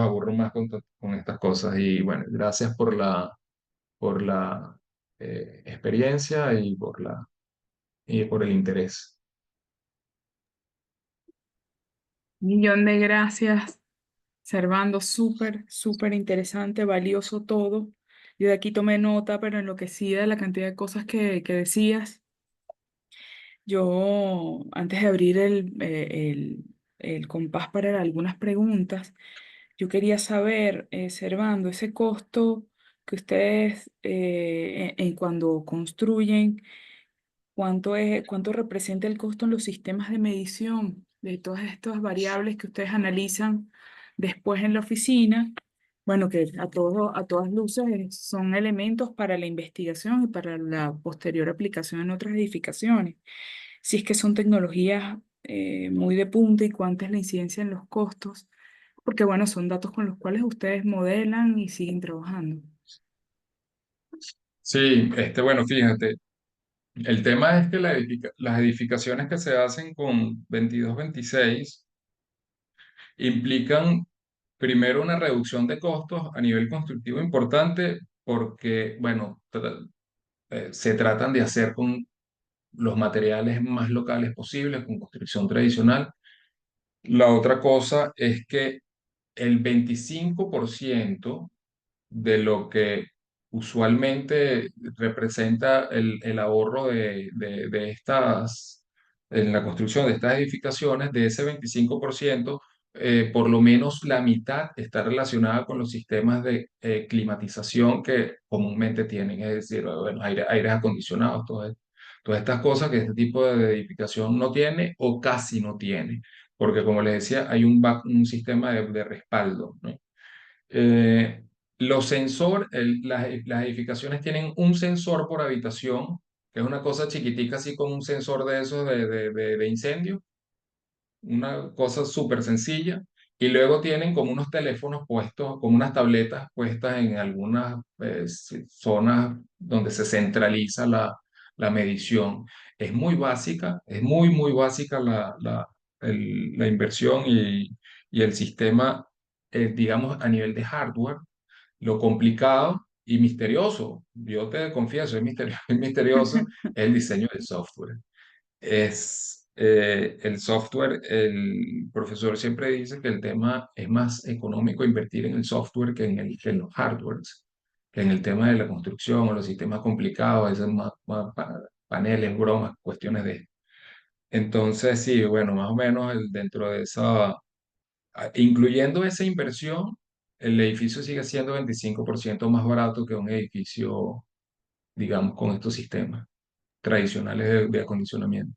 Speaker 3: aburro más con estas cosas. Y bueno, gracias por la experiencia y por el interés.
Speaker 1: Millón de gracias, Servando, súper, súper interesante, valioso todo. Yo de aquí tomé nota, pero enloquecida de la cantidad de cosas que decías. Yo, antes de abrir el compás para algunas preguntas, yo quería saber, Servando, ese costo que ustedes cuando construyen, cuánto representa el costo en los sistemas de medición de todas estas variables que ustedes analizan después en la oficina. Bueno, que a todas luces son elementos para la investigación y para la posterior aplicación en otras edificaciones. Si es que son tecnologías muy de punta y cuánta es la incidencia en los costos, porque bueno, son datos con los cuales ustedes modelan y siguen trabajando.
Speaker 3: Sí, bueno, fíjate, el tema es que las edificaciones que se hacen con 2226 implican primero una reducción de costos a nivel constructivo importante porque, bueno, se tratan de hacer con los materiales más locales posibles, con construcción tradicional. La otra cosa es que el 25% de lo que usualmente representa el ahorro de estas, en la construcción de estas edificaciones, de ese 25%, por lo menos la mitad está relacionada con los sistemas de climatización que comúnmente tienen, es decir, bueno, aires acondicionados, todas estas cosas que este tipo de edificación no tiene o casi no tiene, porque como les decía, hay un sistema de respaldo, ¿no? Eh, las edificaciones tienen un sensor por habitación, que es una cosa chiquitica, así como un sensor de esos de incendio, una cosa súper sencilla. Y luego tienen como unos teléfonos puestos, como unas tabletas puestas en algunas zonas donde se centraliza la medición. Es muy básica, es muy, muy básica la inversión y el sistema, digamos, a nivel de hardware. Lo complicado y misterioso, yo te confieso, es es misterioso, es el diseño del software. El software, el profesor siempre dice que el tema es más económico invertir en el software que en los hardwares, que en el tema de la construcción o los sistemas complicados, esos paneles, bromas, cuestiones de... Entonces, sí, bueno, más o menos dentro de esa, incluyendo esa inversión, el edificio sigue siendo 25% más barato que un edificio, digamos, con estos sistemas tradicionales de acondicionamiento.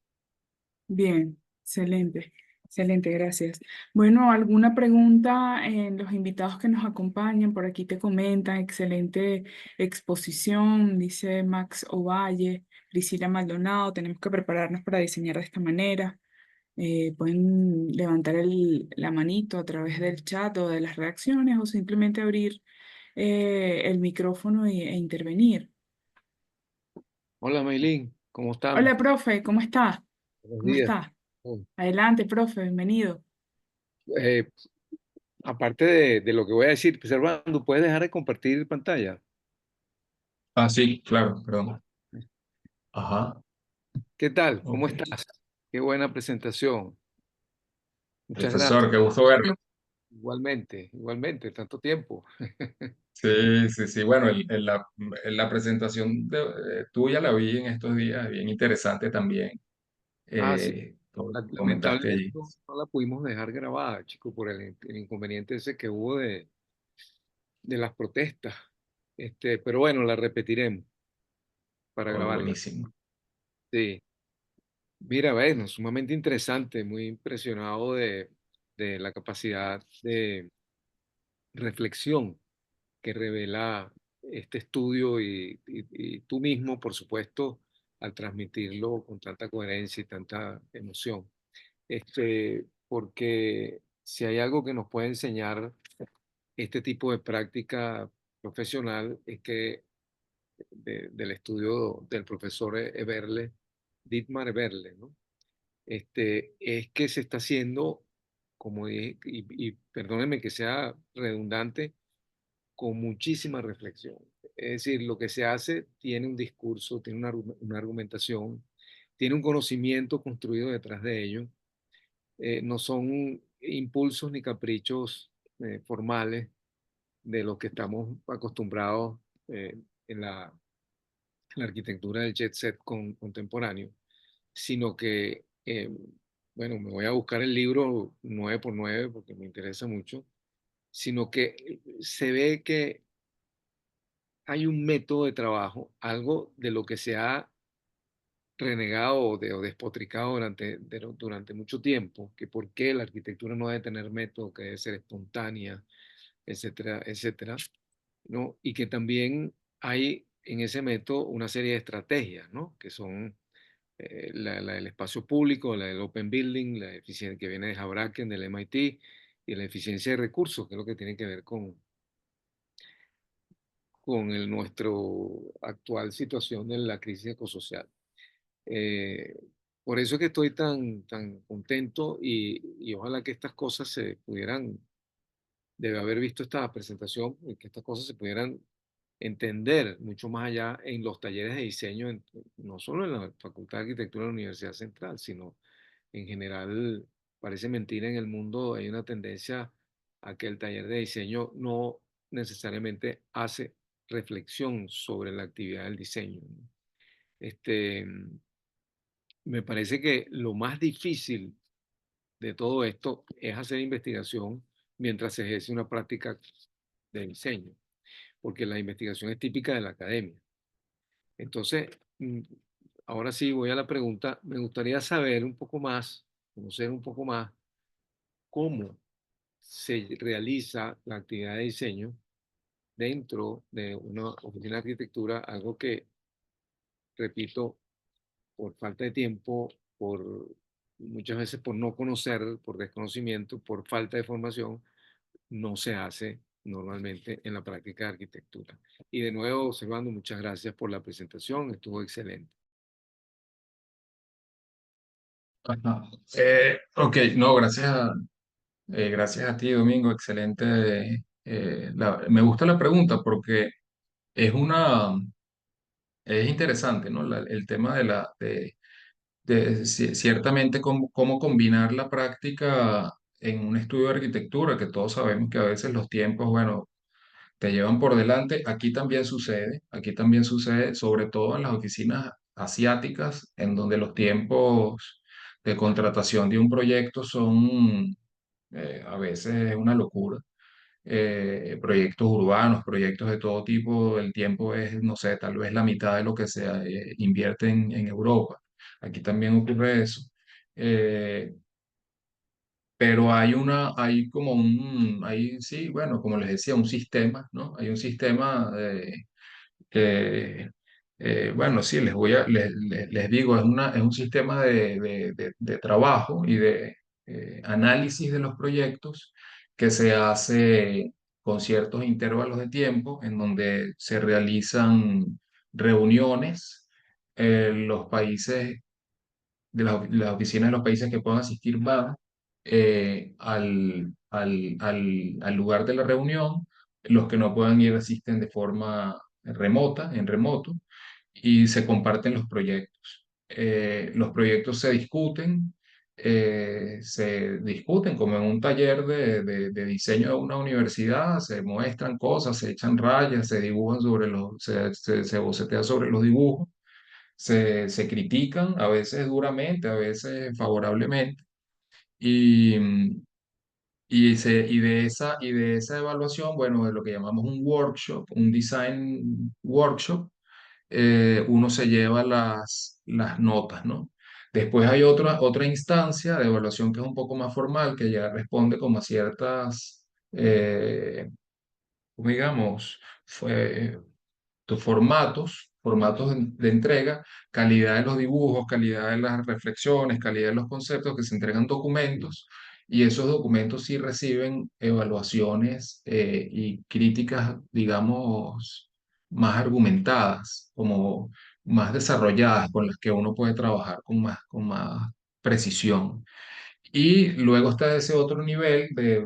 Speaker 1: Bien, excelente, excelente, gracias. Bueno, ¿alguna pregunta en los invitados que nos acompañan? Por aquí te comentan, excelente exposición, dice Max Ovalle, Priscila Maldonado, tenemos que prepararnos para diseñar de esta manera. Pueden levantar la manito a través del chat o de las reacciones o simplemente abrir el micrófono e intervenir.
Speaker 4: Hola, Maylin. ¿Cómo estamos?
Speaker 1: Hola, profe, ¿cómo está?
Speaker 4: Buenos
Speaker 1: ¿Cómo
Speaker 4: días.
Speaker 1: está?
Speaker 4: Oh,
Speaker 1: Adelante, profe, bienvenido.
Speaker 4: eh, aparte de lo que voy a decir, pues, Servando, ¿puedes dejar de compartir pantalla?
Speaker 3: Ah, sí, claro, perdón. Ajá,
Speaker 4: ¿Qué tal? ¿Cómo
Speaker 3: ok.
Speaker 4: estás? Qué buena presentación. Muchas gracias.
Speaker 3: Profesor, qué gusto verlo.
Speaker 4: Igualmente, igualmente, tanto tiempo.
Speaker 3: Sí, sí, sí. Bueno, la presentación tuya la vi en estos días, bien interesante también.
Speaker 4: Ah, sí.
Speaker 3: Todo lo que comentaste
Speaker 4: Lamentablemente
Speaker 3: allí.
Speaker 4: no la pudimos dejar grabada, chico, por el inconveniente ese que hubo de las protestas. Pero bueno, la repetiremos para
Speaker 3: Oh,
Speaker 4: grabarla.
Speaker 3: buenísimo.
Speaker 4: Sí. Mira, bueno, sumamente interesante, muy impresionado de la capacidad de reflexión que revela este estudio y tú mismo, por supuesto, al transmitirlo con tanta coherencia y tanta emoción. Porque si hay algo que nos puede enseñar este tipo de práctica profesional es que del estudio del profesor Eberle, Dietmar Eberle, ¿no? Es que se está haciendo, como dije, y perdónenme que sea redundante, con muchísima reflexión. Es decir, lo que se hace tiene un discurso, tiene una argumentación, tiene un conocimiento construido detrás de ello. No son impulsos ni caprichos formales de los que estamos acostumbrados en la arquitectura del jet set contemporáneo, sino que, bueno, me voy a buscar el libro 9 por 9 porque me interesa mucho, sino que se ve que hay un método de trabajo, algo de lo que se ha renegado o despotricado durante mucho tiempo, que por qué la arquitectura no debe tener método, que debe ser espontánea, etcétera, etcétera, ¿no? Y que también hay en ese método una serie de estrategias, ¿no? Que son la del espacio público, la del open building, la eficiencia que viene de Habraken, del MIT, y la eficiencia de recursos, que es lo que tiene que ver con nuestro actual situación de la crisis ecosocial. Eh, por eso es que estoy tan contento y ojalá que estas cosas se pudieran, debe haber visto esta presentación, y que estas cosas se pudieran entender mucho más allá en los talleres de diseño, no solo en la Facultad de Arquitectura de la Universidad Central, sino en general. Parece mentira, en el mundo hay una tendencia a que el taller de diseño no necesariamente hace reflexión sobre la actividad del diseño, ¿no? Este, Me parece que lo más difícil de todo esto es hacer investigación mientras se ejerce una práctica de diseño, porque la investigación es típica de la academia. Entonces, ahora sí voy a la pregunta. Me gustaría saber un poco más, conocer un poco más cómo se realiza la actividad de diseño dentro de una oficina de arquitectura, algo que, repito, por falta de tiempo, por muchas veces por no conocer, por desconocimiento, por falta de formación, no se hace normalmente en la práctica de arquitectura. Y de nuevo, observando, muchas gracias por la presentación, estuvo excelente.
Speaker 3: Ajá. Ok, no, gracias a ti, Domingo. Excelente. Me gusta la pregunta porque es es interesante, ¿no? El tema ciertamente cómo combinar la práctica en un estudio de arquitectura, que todos sabemos que a veces los tiempos, bueno, te llevan por delante. Aquí también sucede, sobre todo en las oficinas asiáticas, en donde los tiempos de contratación de un proyecto son a veces una locura. Proyectos urbanos, proyectos de todo tipo, el tiempo es, no sé, tal vez la mitad de lo que se invierte en Europa. Aquí también ocurre eso. Eh, pero sí, bueno, como les decía, un sistema, ¿no? Hay un sistema que, bueno, sí, les digo, es un sistema de trabajo y de análisis de los proyectos que se hace con ciertos intervalos de tiempo en donde se realizan reuniones los países, las oficinas de los países que puedan asistir van al lugar de la reunión, los que no puedan ir asisten de forma remota, en remoto, y se comparten los proyectos. Los proyectos se discuten como en un taller de diseño de una universidad, se muestran cosas, se echan rayas, se dibujan se bocetea sobre los dibujos, se critican, a veces duramente, a veces favorablemente, y, y de esa evaluación, bueno, de lo que llamamos un workshop, un design workshop, uno se lleva las notas, ¿no? Después hay otra instancia de evaluación que es un poco más formal, que ya responde como a ciertas, digamos, fue, formatos de entrega, calidad de los dibujos, calidad de las reflexiones, calidad de los conceptos, que se entregan documentos, y esos documentos sí reciben evaluaciones y críticas, digamos, más argumentadas, como más desarrolladas, con las que uno puede trabajar con más precisión. Y luego está ese otro nivel que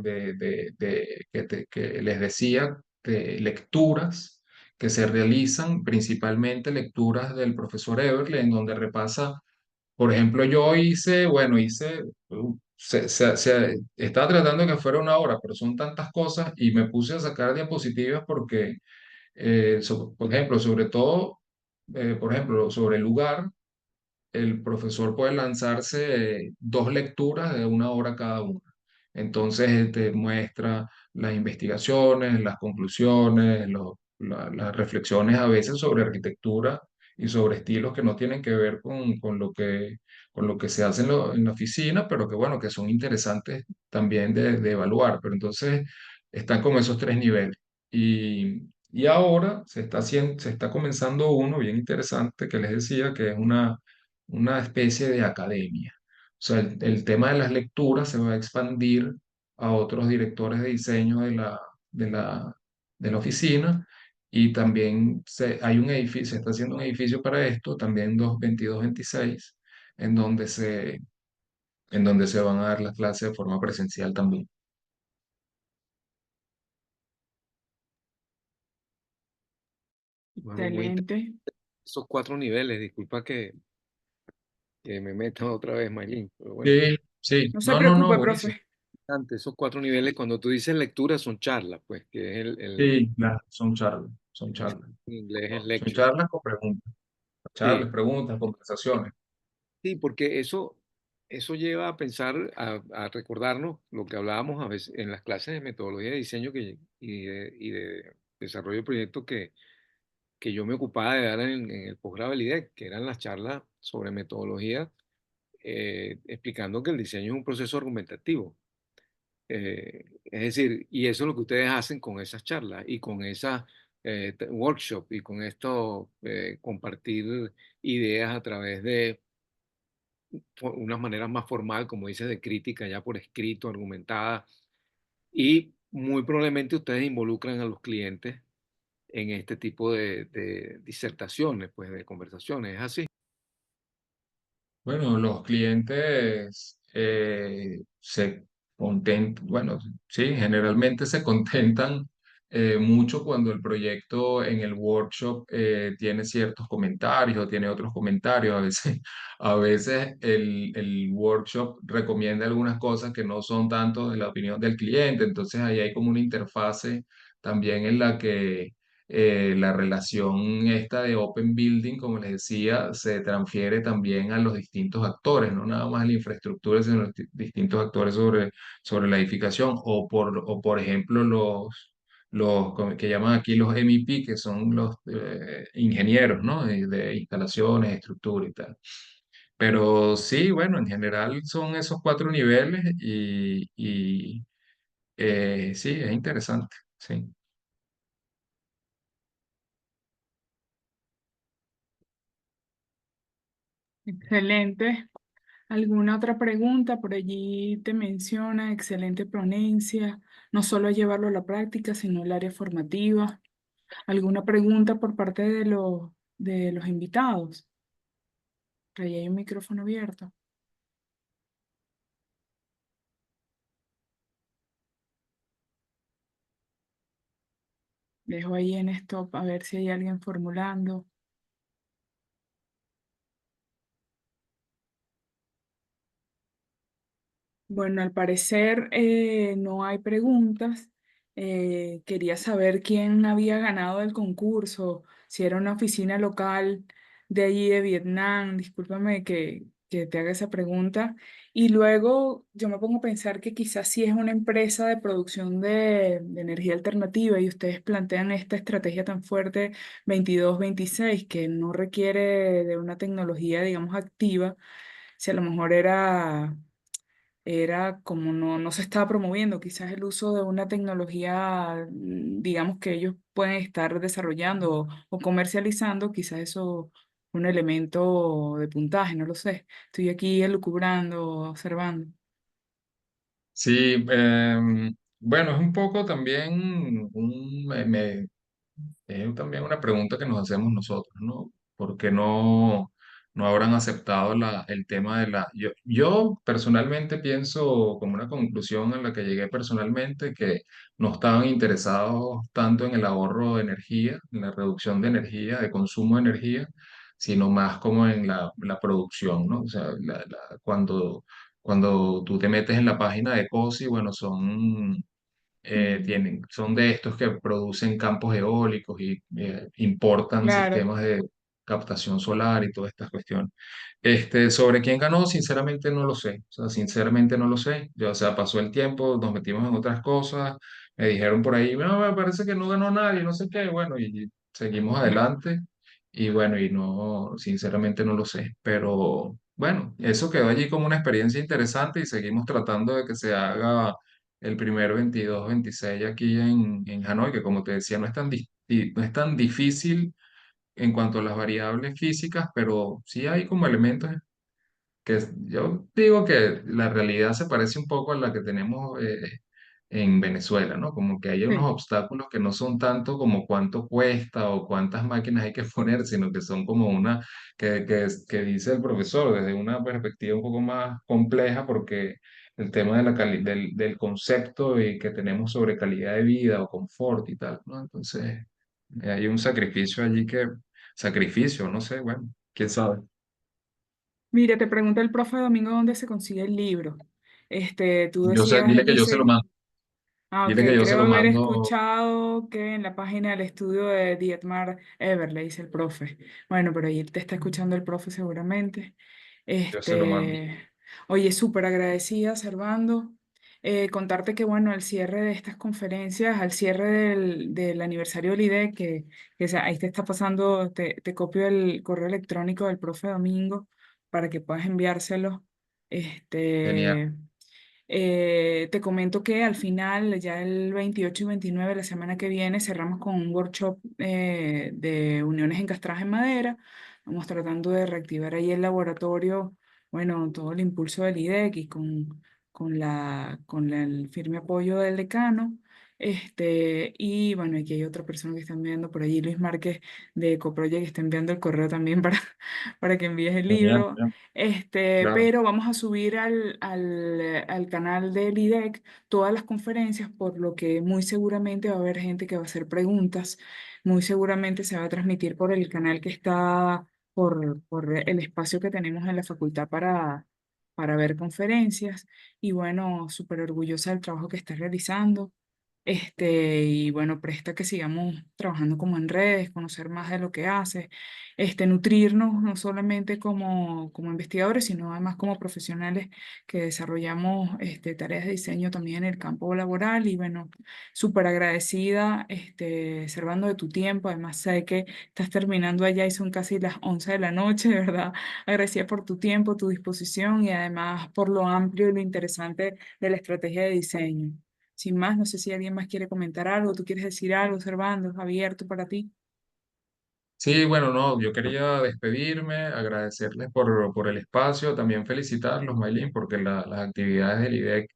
Speaker 3: les decía, de lecturas que se realizan, principalmente lecturas del profesor Everly, en donde repasa, por ejemplo, yo estaba tratando de que fuera una hora, pero son tantas cosas y me puse a sacar diapositivas porque, por ejemplo, por ejemplo, sobre el lugar, el profesor puede lanzarse dos lecturas de una hora cada una. Entonces, te muestra las investigaciones, las conclusiones, las reflexiones a veces sobre arquitectura y sobre estilos que no tienen que ver con lo que se hace en la oficina, pero que bueno, que son interesantes también de evaluar. Pero entonces están como esos tres niveles. Y ahora se está comenzando uno bien interesante que les decía, que es una especie de academia. O sea, el tema de las lecturas se va a expandir a otros directores de diseño de la, de la oficina, y también hay un edificio, se está haciendo un edificio para esto, también 22-26, en donde en donde se van a dar las clases de forma presencial también.
Speaker 4: Bueno, muy interesante
Speaker 1: Excelente.
Speaker 4: esos 4 niveles. Disculpa que me meta otra vez, Maylin, pero bueno,
Speaker 3: Sí, sí,
Speaker 1: No se
Speaker 3: no, no, no,
Speaker 1: preocupe,
Speaker 3: buenísimo.
Speaker 1: profe.
Speaker 4: esos 4 niveles, cuando tú dices lectura, son charlas, pues, que es
Speaker 3: Sí, claro, son
Speaker 4: en
Speaker 3: charlas.
Speaker 4: inglés es
Speaker 3: Son
Speaker 4: lecture.
Speaker 3: charlas con preguntas,
Speaker 4: Sí,
Speaker 3: charlas, preguntas, conversaciones.
Speaker 4: sí, porque eso lleva a pensar, a recordarnos lo que hablábamos a veces en las clases de metodología de diseño y de desarrollo de proyectos que yo me ocupaba de dar en el posgrado del IDEC, que eran las charlas sobre metodología, explicando que el diseño es un proceso argumentativo. Es decir, y eso es lo que ustedes hacen con esas charlas y con esas workshops y con esto, compartir ideas a través de unas maneras más formal, como dices, de crítica ya por escrito, argumentada, y muy probablemente ustedes involucran a los clientes en este tipo de disertaciones, pues de conversaciones, ¿es así?
Speaker 3: Bueno, los clientes bueno, sí, generalmente se contentan mucho cuando el proyecto en el workshop tiene ciertos comentarios o tiene otros comentarios. A veces el workshop recomienda algunas cosas que no son tanto de la opinión del cliente, entonces ahí hay como una interfase también en la que la relación esta de Open Building, como les decía, se transfiere también a los distintos actores, no nada más a la infraestructura, sino a los distintos actores sobre la edificación, o por ejemplo como que llaman aquí los MEP, que son los ingenieros, ¿no? De instalaciones, estructura y tal. Pero sí, bueno, en general son esos cuatro niveles sí, es interesante, sí.
Speaker 1: Excelente. ¿Alguna otra pregunta? Por allí te menciona, excelente ponencia, no solo llevarlo a la práctica, sino el área formativa. ¿Alguna pregunta por parte de los invitados? Ahí hay un micrófono abierto. Dejo ahí en stop a ver si hay alguien formulando. Bueno, al parecer no hay preguntas. Quería saber quién había ganado el concurso, si era una oficina local de allí de Vietnam. Discúlpame que te haga esa pregunta. Y luego yo me pongo a pensar que quizás sí es una empresa de producción de energía alternativa y ustedes plantean esta estrategia tan fuerte 22-26 que no requiere de una tecnología, digamos, activa. Si a lo mejor era como no se estaba promoviendo quizás el uso de una tecnología, digamos, que ellos pueden estar desarrollando o comercializando, quizás eso un elemento de puntaje, no lo sé. Estoy aquí elucubrando, observando.
Speaker 3: Sí, bueno, es un poco también es también una pregunta que nos hacemos nosotros, ¿no? ¿Por qué no habrán aceptado el tema de la... Yo personalmente pienso, como una conclusión a la que llegué personalmente, que no estaban interesados tanto en el ahorro de energía, en la reducción de energía, de consumo de energía, sino más como en la producción, ¿no? O sea, cuando tú te metes en la página de COSI, bueno,
Speaker 1: Mm,
Speaker 3: son de estos que producen campos eólicos y importan
Speaker 1: claro.
Speaker 3: sistemas de captación solar y todas estas cuestiones. Sobre quién ganó, sinceramente no lo sé. O sea, sinceramente no lo sé. O sea, pasó el tiempo, nos metimos en otras cosas, me dijeron por ahí, no, me parece que no ganó nadie, no sé qué. Bueno, y seguimos adelante. Y bueno, y no, sinceramente no lo sé. Pero bueno, eso quedó allí como una experiencia interesante y seguimos tratando de que se haga el primer 22-26 aquí en Hanoi, que como te decía, no es tan difícil en cuanto a las variables físicas, pero sí hay como elementos yo digo que la realidad se parece un poco a la que tenemos en Venezuela, ¿no? Como que hay unos
Speaker 1: Sí.
Speaker 3: obstáculos que no son tanto como cuánto cuesta o cuántas máquinas hay que poner, sino que son como que dice el profesor, desde una perspectiva un poco más compleja, porque el tema de del concepto y que tenemos sobre calidad de vida o confort y tal, ¿no? Entonces, hay un sacrificio allí sacrificio, no sé, bueno, quién sabe.
Speaker 1: Mire, te pregunta el profe Domingo dónde se consigue el libro. Tú decías
Speaker 3: Dile que
Speaker 1: allí,
Speaker 3: yo se lo mando.
Speaker 1: Ah, ok,
Speaker 3: Dile que yo se
Speaker 1: creo
Speaker 3: lo
Speaker 1: haber
Speaker 3: mando.
Speaker 1: escuchado que en la página del estudio de Dietmar Everley dice el profe. Bueno, pero ahí te está escuchando el profe seguramente.
Speaker 3: Yo se lo mando.
Speaker 1: Oye, súper agradecida, Servando. Contarte que, bueno, al cierre de estas conferencias, al cierre del aniversario del IDE, ahí te está pasando, te copio el correo electrónico del profe Domingo para que puedas enviárselo.
Speaker 3: Genial.
Speaker 1: Este. Te comento que al final, ya el 28 y 29 de la semana que viene, cerramos con un workshop de uniones encastradas en madera. Vamos tratando de reactivar ahí el laboratorio, bueno, todo el impulso del IDEC y el firme apoyo del decano. Y bueno, aquí hay otra persona que está enviando por allí, Luis Márquez de Ecoproject, que está enviando el correo también para que envíes el
Speaker 3: Genial,
Speaker 1: libro.
Speaker 3: genial. Claro.
Speaker 1: Pero vamos a subir al canal del IDEC todas las conferencias, por lo que muy seguramente va a haber gente que va a hacer preguntas, muy seguramente se va a transmitir por el canal que está, por el espacio que tenemos en la facultad para ver conferencias. Y bueno, súper orgullosa del trabajo que estás realizando. Y bueno, presta que sigamos trabajando como en redes, conocer más de lo que haces, nutrirnos no solamente como investigadores, sino además como profesionales que desarrollamos tareas de diseño también en el campo laboral. Y bueno, súper agradecida, Servando, de tu tiempo. Además, sé que estás terminando allá y son casi las 11 de la noche, de verdad. Agradecida por tu tiempo, tu disposición y además por lo amplio y lo interesante de la estrategia de diseño. Sin más, no sé si alguien más quiere comentar algo, tú quieres decir algo, Servando, abierto para ti.
Speaker 3: Sí, bueno, no, yo quería despedirme, agradecerles por el espacio, también felicitarlos, Maylin, porque las actividades del IDEC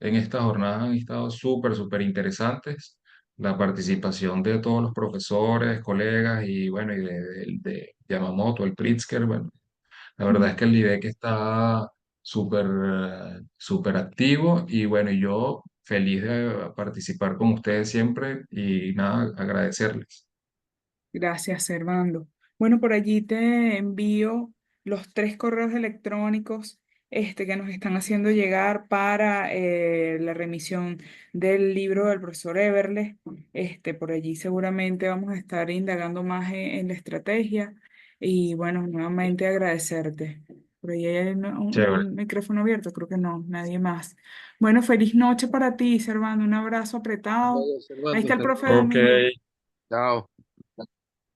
Speaker 3: en estas jornadas han estado súper interesantes. La participación de todos los profesores, colegas y bueno, y de Yamamoto, el Pritzker, bueno, La verdad es que el IDEC está súper activo y bueno, y yo feliz de participar con ustedes siempre y nada, agradecerles.
Speaker 1: Gracias, Servando. Bueno, por allí te envío los 3 correos electrónicos que nos están haciendo llegar para la remisión del libro del profesor Everles. Por allí seguramente vamos a estar indagando más en la estrategia y bueno, nuevamente agradecerte. Por ahí hay
Speaker 3: Chévere.
Speaker 1: un micrófono abierto, creo que no, nadie más. Bueno, feliz noche para ti, Servando. Un abrazo apretado.
Speaker 4: Luego,
Speaker 1: Ahí
Speaker 4: Servando,
Speaker 1: está el
Speaker 4: hasta
Speaker 1: profe
Speaker 4: luego.
Speaker 3: Ok,
Speaker 1: Domingo.
Speaker 4: Chao.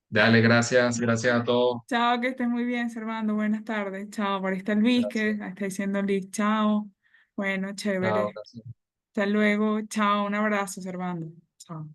Speaker 3: dale, gracias a todos.
Speaker 1: Chao, que estés muy bien, Servando. Buenas tardes. Chao, por ahí está Luis, que
Speaker 3: Gracias.
Speaker 1: está diciendo Luis. Chao. Bueno,
Speaker 3: Chao,
Speaker 1: chévere.
Speaker 3: gracias.
Speaker 1: Hasta luego. Chao, un abrazo, Servando. Chao.